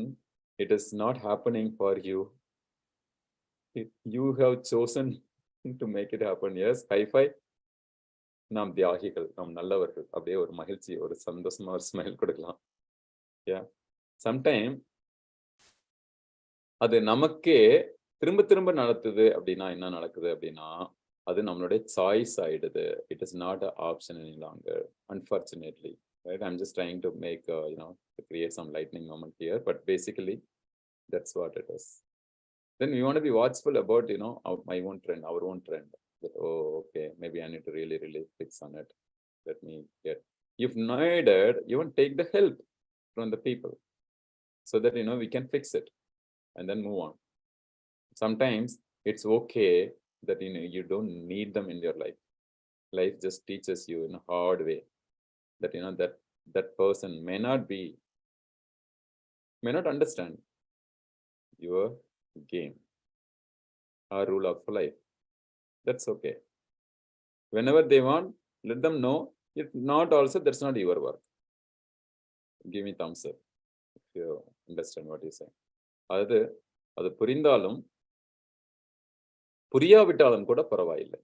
it is not happening for you. You have chosen to make it happen. Yes, high five. நாம் தியாகிகள், நாம் நல்லவர்கள். அப்படியே ஒரு மகிழ்ச்சி, ஒரு சந்தோஷமா ஒரு ஸ்மைல் கொடுக்கலாம். சம்டைம் அது நமக்கே திரும்ப திரும்ப நடத்துது அப்படின்னா என்ன நடக்குது அப்படின்னா, அது நம்மளுடைய சாய்ஸ் ஆயிடுது. It is not an option any longer, unfortunately. Right? I'm just trying to make to create some lightning moment here, but basically that's what it is. Then we want to be watchful about my own trend, our own trend. That, oh, okay, maybe I need to really fix on it. Let me get. If needed, even take the help from the people, so that we can fix it and then move on. Sometimes it's okay that you don't need them in your life. Life just teaches you in a hard way that that person may not understand your game or rule of life. That's okay. Whenever they want, let them know. If not also, that's not your work. Give me thumbs up if you understand what you say. அது புரிந்தாலும் புரியாவிட்டாலும் கூட பரவாயில்லை.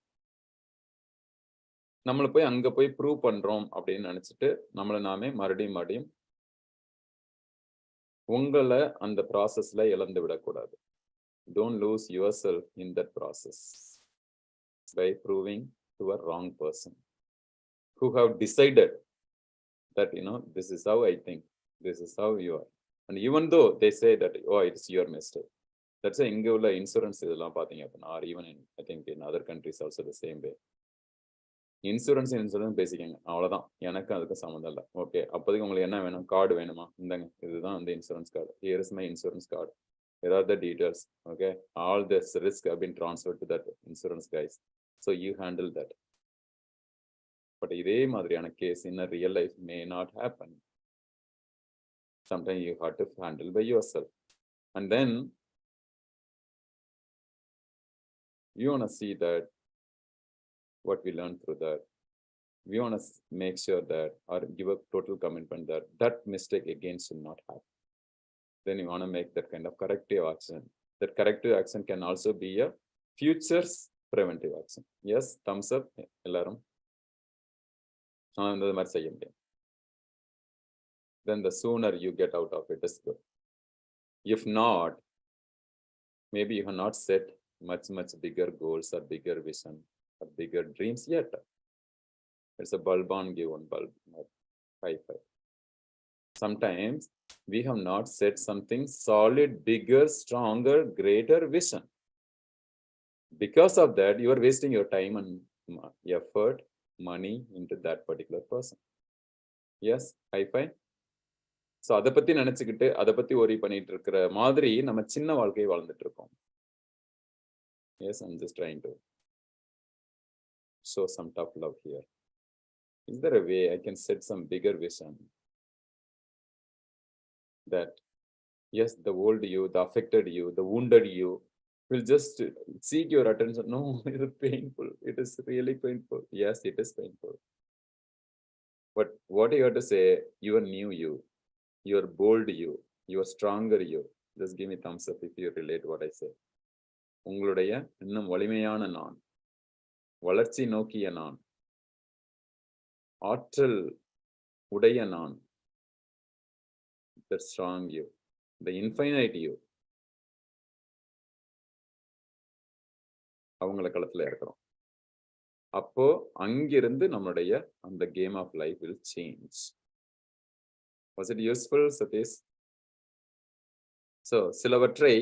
நம்மளை போய் அங்க போய் prove பண்றோம் அப்படின்னு நினைச்சிட்டு நம்மளை நாமே மறுபடியும் உங்களை அந்த ப்ராசஸ்ல இழந்து விடக்கூடாது. Don't lose yourself in that process by proving to a wrong person who have decided that this is how I think, this is how you are, and even though they say that it's your mistake. That's why இங்க உள்ள insurance இதெல்லாம் பாத்தீங்க அப்படின்னா, or even I think in other countries also the same way. Insurance பேசிக்கங்க, அவ்வளவுதான். எனக்கு அதுக்கு சம்மந்தம் இல்லை. ஓகே, அப்போதைக்கு உங்களுக்கு என்ன வேணும்? கார்டு வேணுமா? இந்தாங்க, இதுதான் வந்து insurance card. Here is my insurance card. Here are the details. Okay, all this risk have been transferred to that insurance guys, so you handle that. But இதே மாதிரியான case in a real life may not happen. Sometimes you have to handle by yourself, and then you want to see that what we learned through that. we want to make sure that, or give a total commitment that that mistake again should not happen. Then you want to make that kind of corrective action. That corrective action can also be a future's preventive action. Yes, thumbs up எல்லாரும். அந்த மாதிரி செய்ய முடியும். Then the sooner you get out of it is good. If not, maybe you have not set much bigger goals or bigger vision or bigger dreams yet. It's a bulb on, give one bulb, high five. Sometimes we have not set something solid, bigger, stronger, greater vision. Because of that, you are wasting your time and effort, money into that particular person. Yes, high five. So அதை பத்தி நினைச்சுக்கிட்டு அதை பத்தி worry பண்ணிட்டு இருக்கிற மாதிரி நம்ம சின்ன வாழ்க்கையை வாழ்ந்துட்டு இருக்கோம். Yes, I'm just trying to show some tough love here. Is there a way I can set some bigger vision that, yes, the old you, the affected you, the wounded you will just seek your attention? No, it is painful. It is really painful. Yes, it is painful. But what you have to say, your new you, your bold you, your stronger you. Just give me thumbs up if you relate what I say. உங்களுடைய இன்னும் வலிமையான நான், வளர்ச்சி நோக்கிய நான், ஆற்றல் உடைய நான், the strong you, the infinite you, அவங்கள களத்துல இருக்கிறோம். அப்போ அங்கிருந்து நம்மளுடைய அந்த game of life will change. Was it useful, Satish? So சிலவற்றை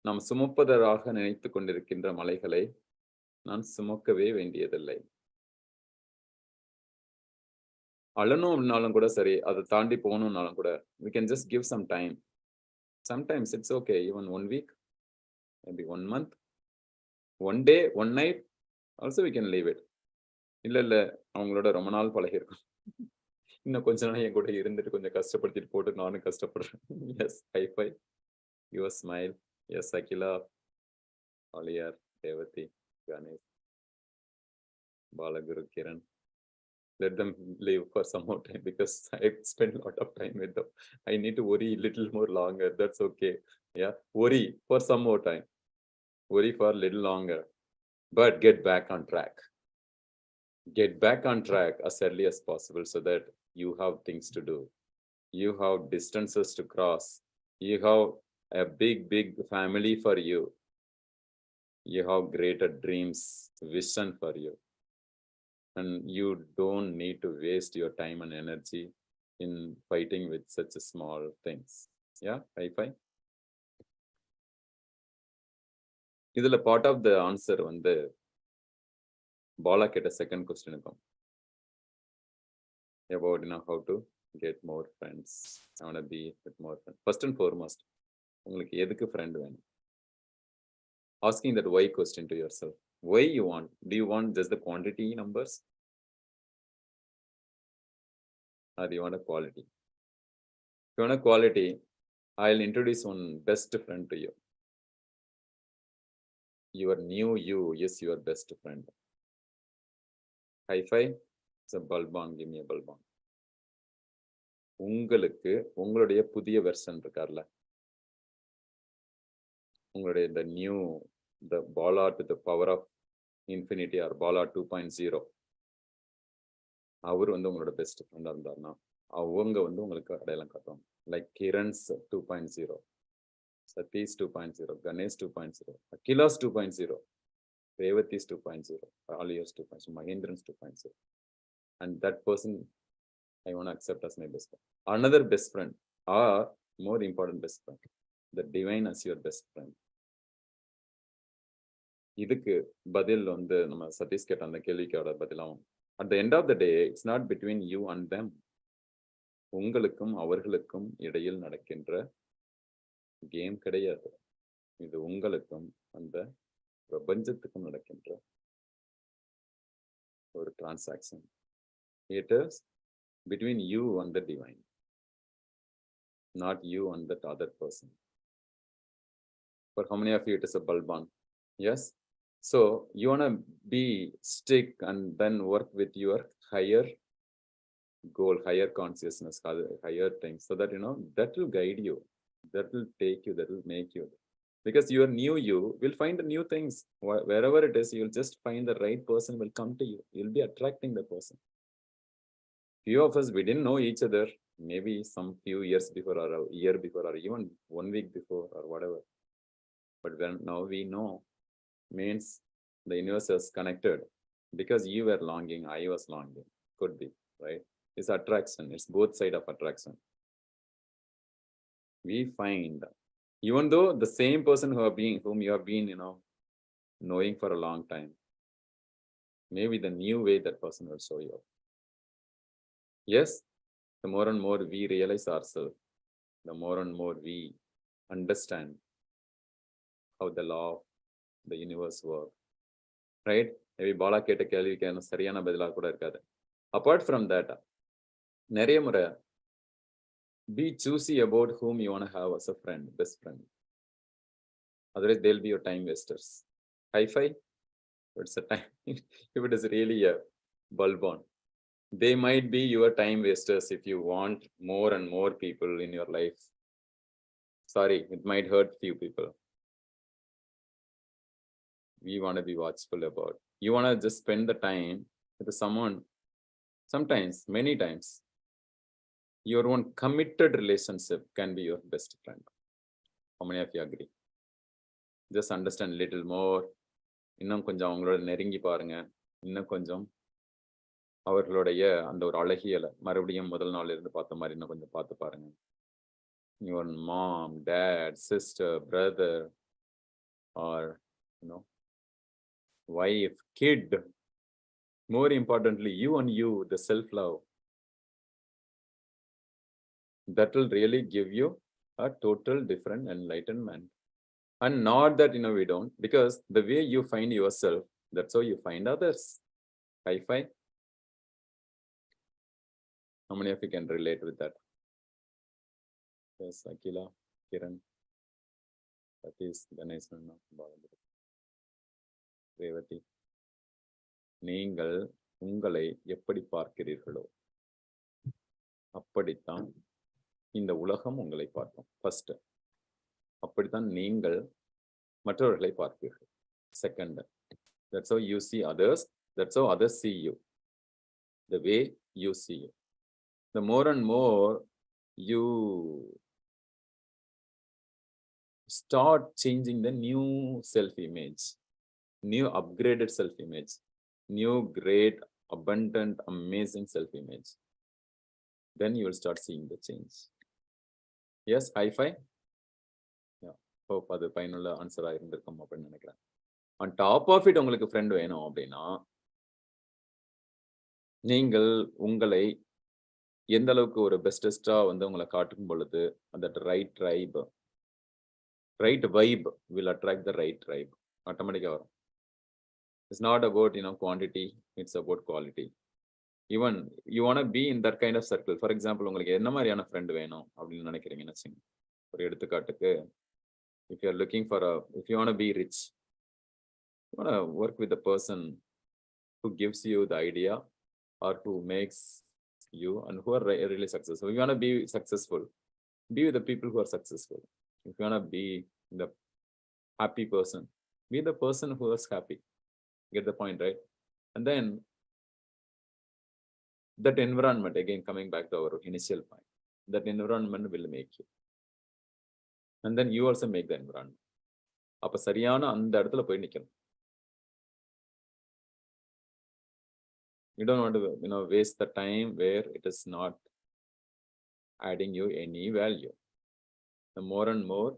நாம் சுமப்பதாக நினைத்து கொண்டிருக்கின்ற மலைகளை நான் சுமக்கவே வேண்டியதில்லை. அழணும்னாலும் கூட சரி, அதை தாண்டி போகணும்னாலும் கூட we can just give some time. Sometimes it's okay, even 1 week, maybe 1 month, 1 day, 1 night, also we can leave it. இல்ல அவங்களோட ரொம்ப நாள் பழகி இருக்கும், இன்னும் கொஞ்ச நாள் என் கூட இருந்துட்டு கொஞ்சம் கஷ்டப்படுத்திட்டு போட்டு நானும் கஷ்டப்படுறேன். Yes, high five, your smile. Yes, Akila, Aliyar, Devati, Ganesh, Balaguru, Kiran. Let them live for some more time because I spend a lot of time with them. I need to worry a little more longer. That's okay. Yeah, worry for some more time. Worry for a little longer. But get back on track. Get back on track as early as possible so that you have things to do. You have distances to cross. You have a big family for you. You have greater dreams, vision for you. And you don't need to waste your time and energy in fighting with such small things. Yeah, high five. இதுல part of the answer வந்து பாலா கேட்ட second கொஸ்டினுக்கும் about how to get more friends. I want to be with more friends. First and foremost, உங்களுக்கு எதுக்கு friend வேணும்? Asking that why question to yourself. Why you want? Do you want just the quantity numbers? Or do you want a quality? If you want a quality, I'll introduce one best friend to you. Your new you is your best friend. High five. It's a bulb on, give me a bulb on. உங்களுக்கு உங்களுடைய புதிய version இருக்கார்ல, உங்களுடைய the new, the Bala to the power of infinity or Bala 2.0, அவர் வந்து உங்களோட best ஃப்ரெண்டா இருந்தாருன்னா அவங்க வந்து உங்களுக்கு அடையாளம் காட்டும். Like Kiran's 2.0, Satish 2.0, Ganesh 2.0, Akila's 2.0, Revathi's 2.0, Aliya's 2.0, Mahendran's 2.0. And that person I want to accept as my best friend. Another best friend, or more important best friend, the divine as your best friend. இதுக்கு பதில் வந்து நம்ம சதீஷ் கேட்ட அந்த கேள்விக்கோட பதிலாகும். At the end of the day, it's not between you and them. உங்களுக்கும் அவர்களுக்கும் இடையில் நடக்கின்ற கேம் கிடையாது. இது உங்களுக்கும் அந்த பிரபஞ்சத்துக்கும் நடக்கின்ற ஒரு transaction. It is between you and the divine, not you and that other person. For how many of you it is a bulb on? Yes. So you want to be stick and then work with your higher goal, higher consciousness, higher things, so that that will guide you, that will take you, that will make you. Because your new you will find new things. Wherever it is, you'll just find the right person will come to you. You'll be attracting the person. Few of us, we didn't know each other, maybe some few years before, or a year before, or even 1 week before, or whatever. But when now we know, means the universe is connected. Because you were longing, I was longing. Could be, right? It's attraction. It's both sides of attraction. We find, even though the same person whom you have been, knowing for a long time, maybe the new way that person will show you up. Yes, the more and more we realize ourselves, the more and more we understand how the law of the universe works. Right? Maybe Bala keta kelvikku enna sariyana badala kuda irukadu. Apart from that, nariya mura be choosy about whom you want to have as a friend, best friend. Otherwise, they'll be your time wasters. Hi-fi, it's a time. If it is really a bulb on, they might be your time wasters if you want more and more people in your life. Sorry, it might hurt few people. We want to be watchful about. You want to just spend the time with someone. Sometimes, many times, your own committed relationship can be your best friend. How many of you agree? Just understand a little more. இன்னும் கொஞ்சம் அவங்களோட நெருங்கி பாருங்க. இன்னும் கொஞ்சம் அவர்களுடைய அந்த ஒரு அழகியலை மறுபடியும் முதல் நாள் இருந்து பார்த்த மாதிரி இன்னும் கொஞ்சம் பார்த்து பாருங்க. Your mom, dad, sister, brother, or wife, kid. More importantly, you and you, the self-love. That will really give you a total different enlightenment. And not that, we don't, because the way you find yourself, that's how you find others. Hi-fi. How many of you can relate with that? Yes, Akila, Kiran, Satish, Ganesh, Revati. நீங்கள் உங்களை எப்படி பார்க்கிறீர்களோ அப்படித்தான் இந்த உலகம் உங்களை பார்க்கும். First, அப்படித்தான் நீங்கள் மற்றவர்களை பார்ப்பீர்கள். Second, that's how you see others, that's how others see you. The way you see you. The more and more you start changing the new self-image, new upgraded self-image, new great, abundant, amazing self-image, then you will start seeing the change. Yes, hi-fi? Yeah, hope அது பயனுள்ள ஆன்சரா இருந்திருக்கும் அப்படின்னு நினைக்கிறேன். On top of it, உங்களுக்கு friend வேணும் அப்படின்னா, நீங்கள் உங்களை எந்த அளவுக்கு ஒரு பெஸ்டஸ்டா உங்களை காட்டும் பொழுது, அந்த right tribe, right vibe will attract the right tribe. ஆட்டோமேட்டிக்கா வரும். It's not about quantity, it's about quality. Even you want to be in that kind of circle. For example, உங்களுக்கு என்ன மாதிரியான ஃப்ரெண்ட் வேணும் அப்படின்னு நினைக்கிறீங்கன்னு வச்சுங்க. ஒரு எடுத்துக்காட்டுக்கு, if you are looking for if you want to be rich, you want to work with a person who gives you the idea or who makes you and who are really successful. If you want to be successful, be with the people who are successful. If you want to be the happy person, be the person who is happy. Get the point, right? And then that environment, again coming back to our initial point, that environment will make you, and then you also make the environment. அப்ப சரியான அந்த இடத்துல போய் நிக்கணும். You don't want to waste the time where it is not adding you any value. The more and more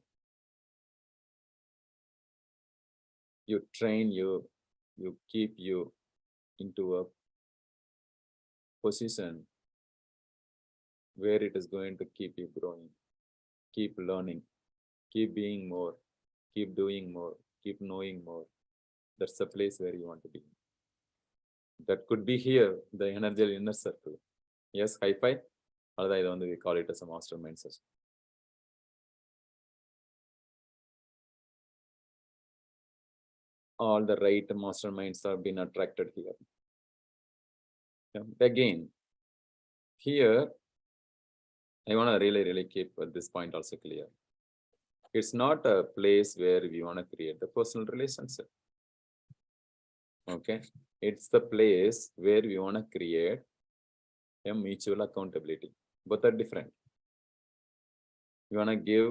you train, you keep you into a position where it is going to keep you growing, keep learning, keep being more, keep doing more, keep knowing more. That's the place where you want to be. That could be here, the Energile inner circle. Yes, hi-fi. Otherwise, we call it as a mastermind session. All the right masterminds have been attracted here. Again, here I want to really keep this point also clear. It's not a place where we want to create the personal relationship. Okay, it's the place where we want to create a mutual accountability. Both are different. We want to give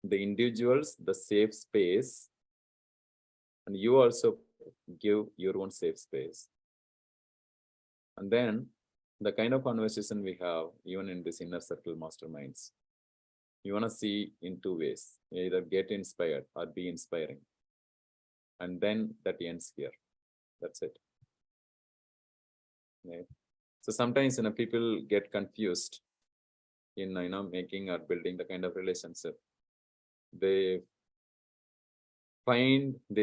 the individuals the safe space, and you also give your own safe space. And then the kind of conversation we have, even in this inner circle masterminds, you want to see in two ways: either get inspired or be inspiring. And then that ends here. That's it. Right? So sometimes, people get confused in making or building the kind of relationship. They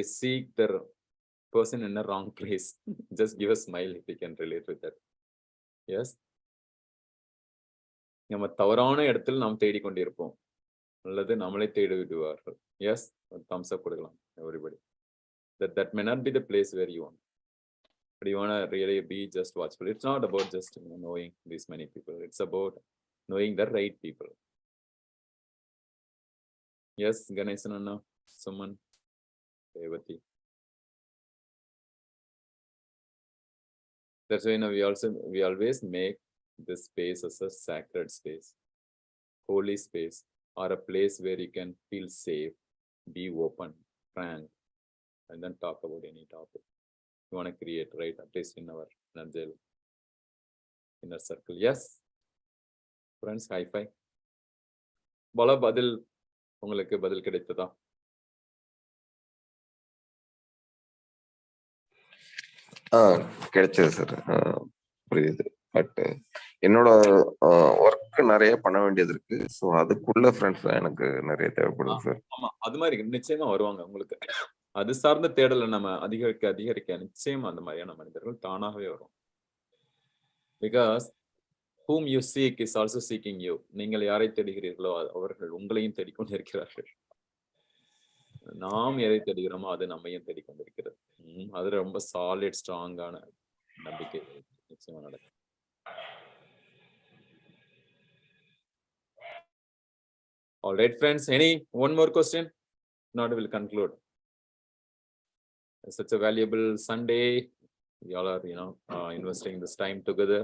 seek their person in the wrong place. Just give a smile if you can relate with that. Yes, நம்ம தவறான இடத்தில் நாம் தேடிக்கொண்டிருப்போம், அல்லது நம்மளை தேடி விடுவார்கள். Yes, thumbs up கொடுக்கலாம் everybody. That may not be the place where you want, but you want to really be just watchful. It's not about just knowing these many people. It's about knowing the right people. Yes, Ganesan Anna, Suman, Revati. That's why we always make this space as a sacred space, holy space, or a place where you can feel safe, be open, frank, and then talk about any topic you want to create, right? At least in our Energile inner circle. Yes, friends, high five. Bala badil உங்களுக்கு பதில் கிடைத்ததா? கிடைச்சது sir, புரியுது. But என்னோட work நிறைய பண்ண வேண்டியது இருக்கு. So அதுக்குள்ள ஃப்ரெண்ட்ஸ் எனக்கு நிறைய தேவைப்படுது சார். ஆமா, அது மாதிரி நிச்சயமா வருவாங்க உங்களுக்கு. அது சார்ந்த தேடலை நம்ம அதிகரிக்க நிச்சயமா அந்த மாதிரியான மனிதர்கள் தானாகவே வரும். Because whom you seek is also seeking you. நீங்கள் யாரை தேடுகிறீர்களோ அவர்கள் உங்களையும் தேடிக்கொண்டிருக்கிறார்கள். நாம் எதை தேடுகிறோமோ அது நம்மையும் தேடிக்கொண்டிருக்கிறது. அது ரொம்ப சாலிட் ஸ்ட்ராங்கான நம்பிக்கை நிச்சயமா நடக்கும். All right, friends, one more question? Not, will conclude. It's such a valuable Sunday. We all are investing this time together.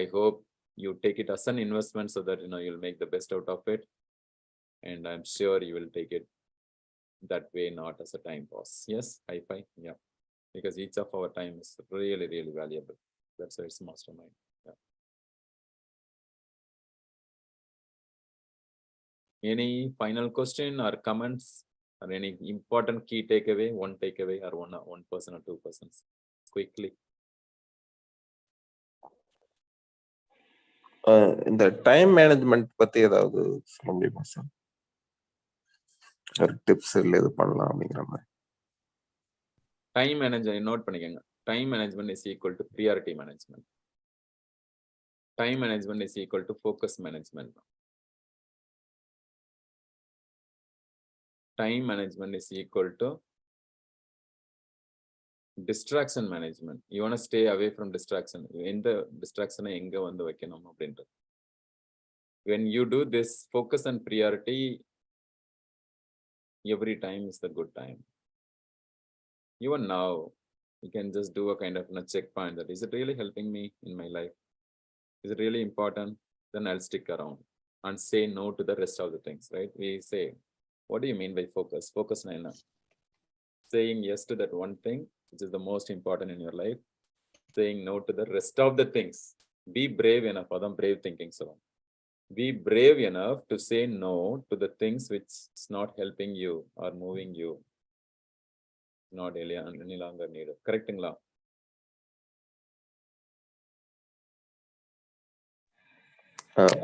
I hope you take it as an investment so that you'll make the best out of it, and I'm sure you will take it that way, not as a time pass. Yes, high five. Yeah, because each of our time is really valuable. That's why it's mastermind. Yeah. Any final question or comments, or any important key takeaway, one takeaway, or one person or two persons quickly? இந்த time management பத்தி ஏதாவது சொல்ல முடியுமா sir? ஒரு tips இல்லை இது பண்ணலாம் அப்படிங்கிற மாதிரி. டைம் மேனேஜ்மெண்ட் நோட் பண்ணிக்கோங்க. Time management is equal to priority management. Time management is equal to focus management. Time management is equal to distraction management. You want to stay away from distraction. In the distraction, when you do this focus and priority, every time is the good time. Even now, you can just do a kind of checkpoint that is it really helping me in my life? Is it really important? Then I'll stick around and say no to the rest of the things, right? We say, what do you mean by focus? Focus naina. Saying yes to that one thing, which is the most important in your life. Saying no to the rest of the things. Be brave enough. Adam brave thinking. So be brave enough to say no to the things which is not helping you or moving you. Not any longer needed. Correcting law.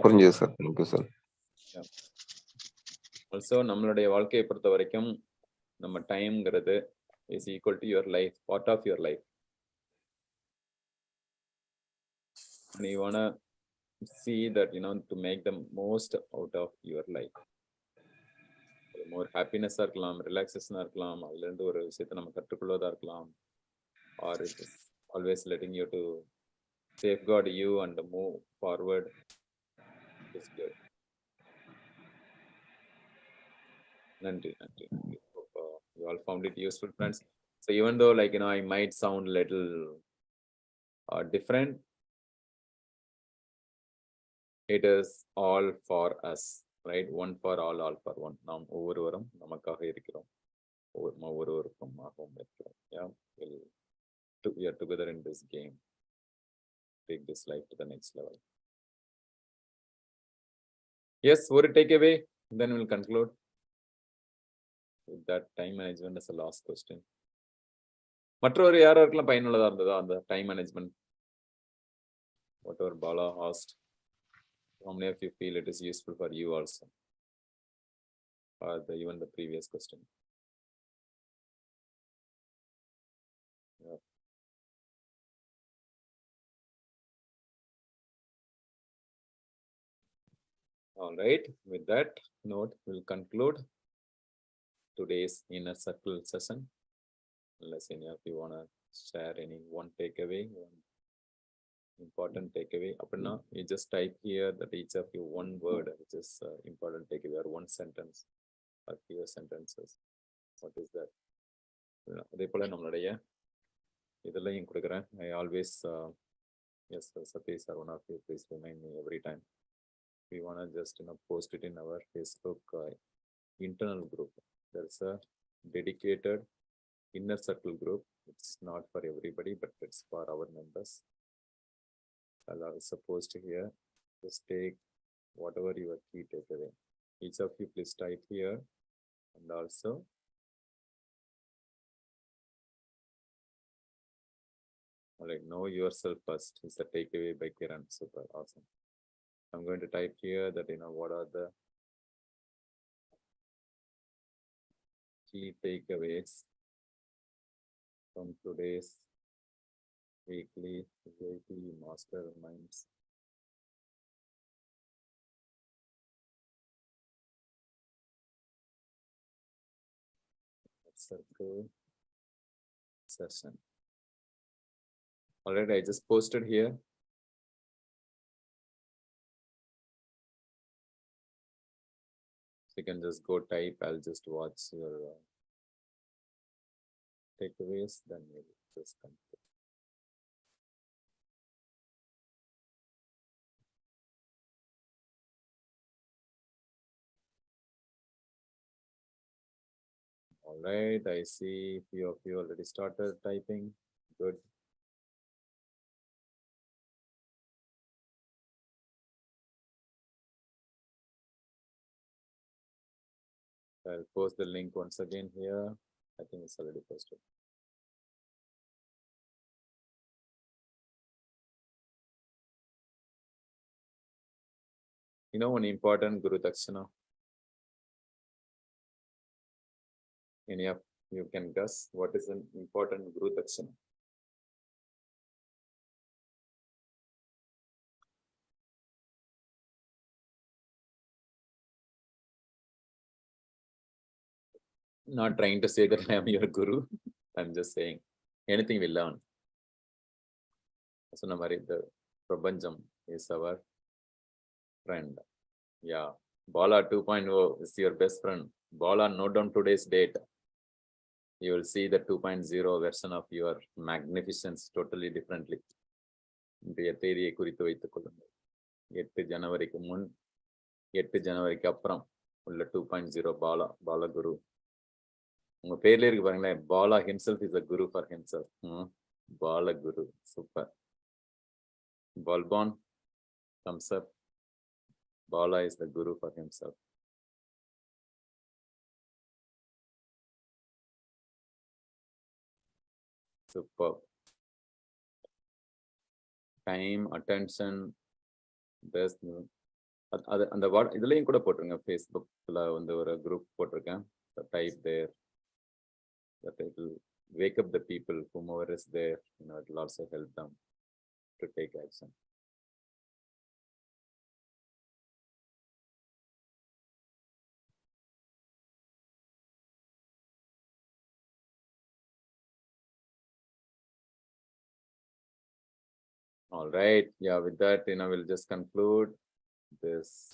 புரிஞ்சுது சார். Thank you sir. Also, நம்மளுடைய வாழ்க்கையை பொறுத்த வரைக்கும் நம்ம டைம்ங்கிறது is equal to your life, part of your life. You want to see that to make the most out of your life. More happiness இருக்கலாம், ரிலாக்ஸேஷனா இருக்கலாம், அதுல இருந்து ஒரு விஷயத்தை நம்ம கற்றுக்கொள்வதா இருக்கலாம், or it is always letting you to safeguard you and move forward. It's good. Nandri. Hope, you all found it useful, friends. So even though, like, I might sound a little different, it is all for us, right? One for all for one. நாம் ஒவ்வொருவரும் நமக்காக இருக்கிறோம். ஒவ்வொருவருக்குமாகவும் இருக்கிறோம். Yeah, we are together in this game. Take this life to the next level. Yes, ஒரு takeaway, then we'll conclude with that time management as the last question. மற்றொரு யாருக்கெல்லாம் பயனுள்ளதா இருந்ததா அந்த time management? Whatever Bala asked, how many of you feel it is useful for you also? Or even the previous question? Yeah. All right, with that note, we'll conclude today's inner circle session. Unless any of you want to share any one takeaway, one important takeaway, apna, you just type here that each of you one word, which is important takeaway, or one sentence, or few sentences. What is that? அதே போல நம்மளுடைய இதெல்லாம் கொடுக்குறேன். I always yes, Satish or one of you, please remind me every time. We want to just post it in our Facebook internal group. There's a dedicated inner circle group. It's not for everybody, but it's for our members. I'll also post here. Just take whatever your key takeaway. Each of you please type here, and also know yourself first is the takeaway by Kiran. Super awesome. I'm going to type here that what are the key takeaways from today's weekly VIP masterminds. Circle session. Already I just posted here. You can just go type. I'll just watch your takeaways, then we'll just conclude. All right, I see few of you already started typing. Good. I'll post the link once again here. I think it's already posted. One important Guru Dakshina. Any of you can guess what is an important Guru Dakshina? Not trying to say that I am your guru. I'm just saying anything we learn. So the Prabhanjam is our friend. Yeah. Bala 2.0 is your best friend. Bala, note down today's date. You will see the 2.0 version of your magnificence totally differently. இன்றைய தேதியை குறித்து வைத்துக் கொள்ளுங்கள். 8 ஜனவரிக்கு முன் 8 ஜனவரிக்கு அப்புறம் உள்ள 2.0 பாலா குரு. உங்க பேர்ல இருக்கு பாருங்களேன், Bala himself is a guru for himself. Bala Guru. Super. Balbon comes up. Bala is the guru for himself. Super. Time, attention, best. அந்த இதுலயும் கூட போட்டுருங்க. Facebookல ஒரு group போட்டிருக்கேன். Type there. That it will wake up the people, whomever is there. It will also help them to take action. All right. Yeah, with that, we'll just conclude this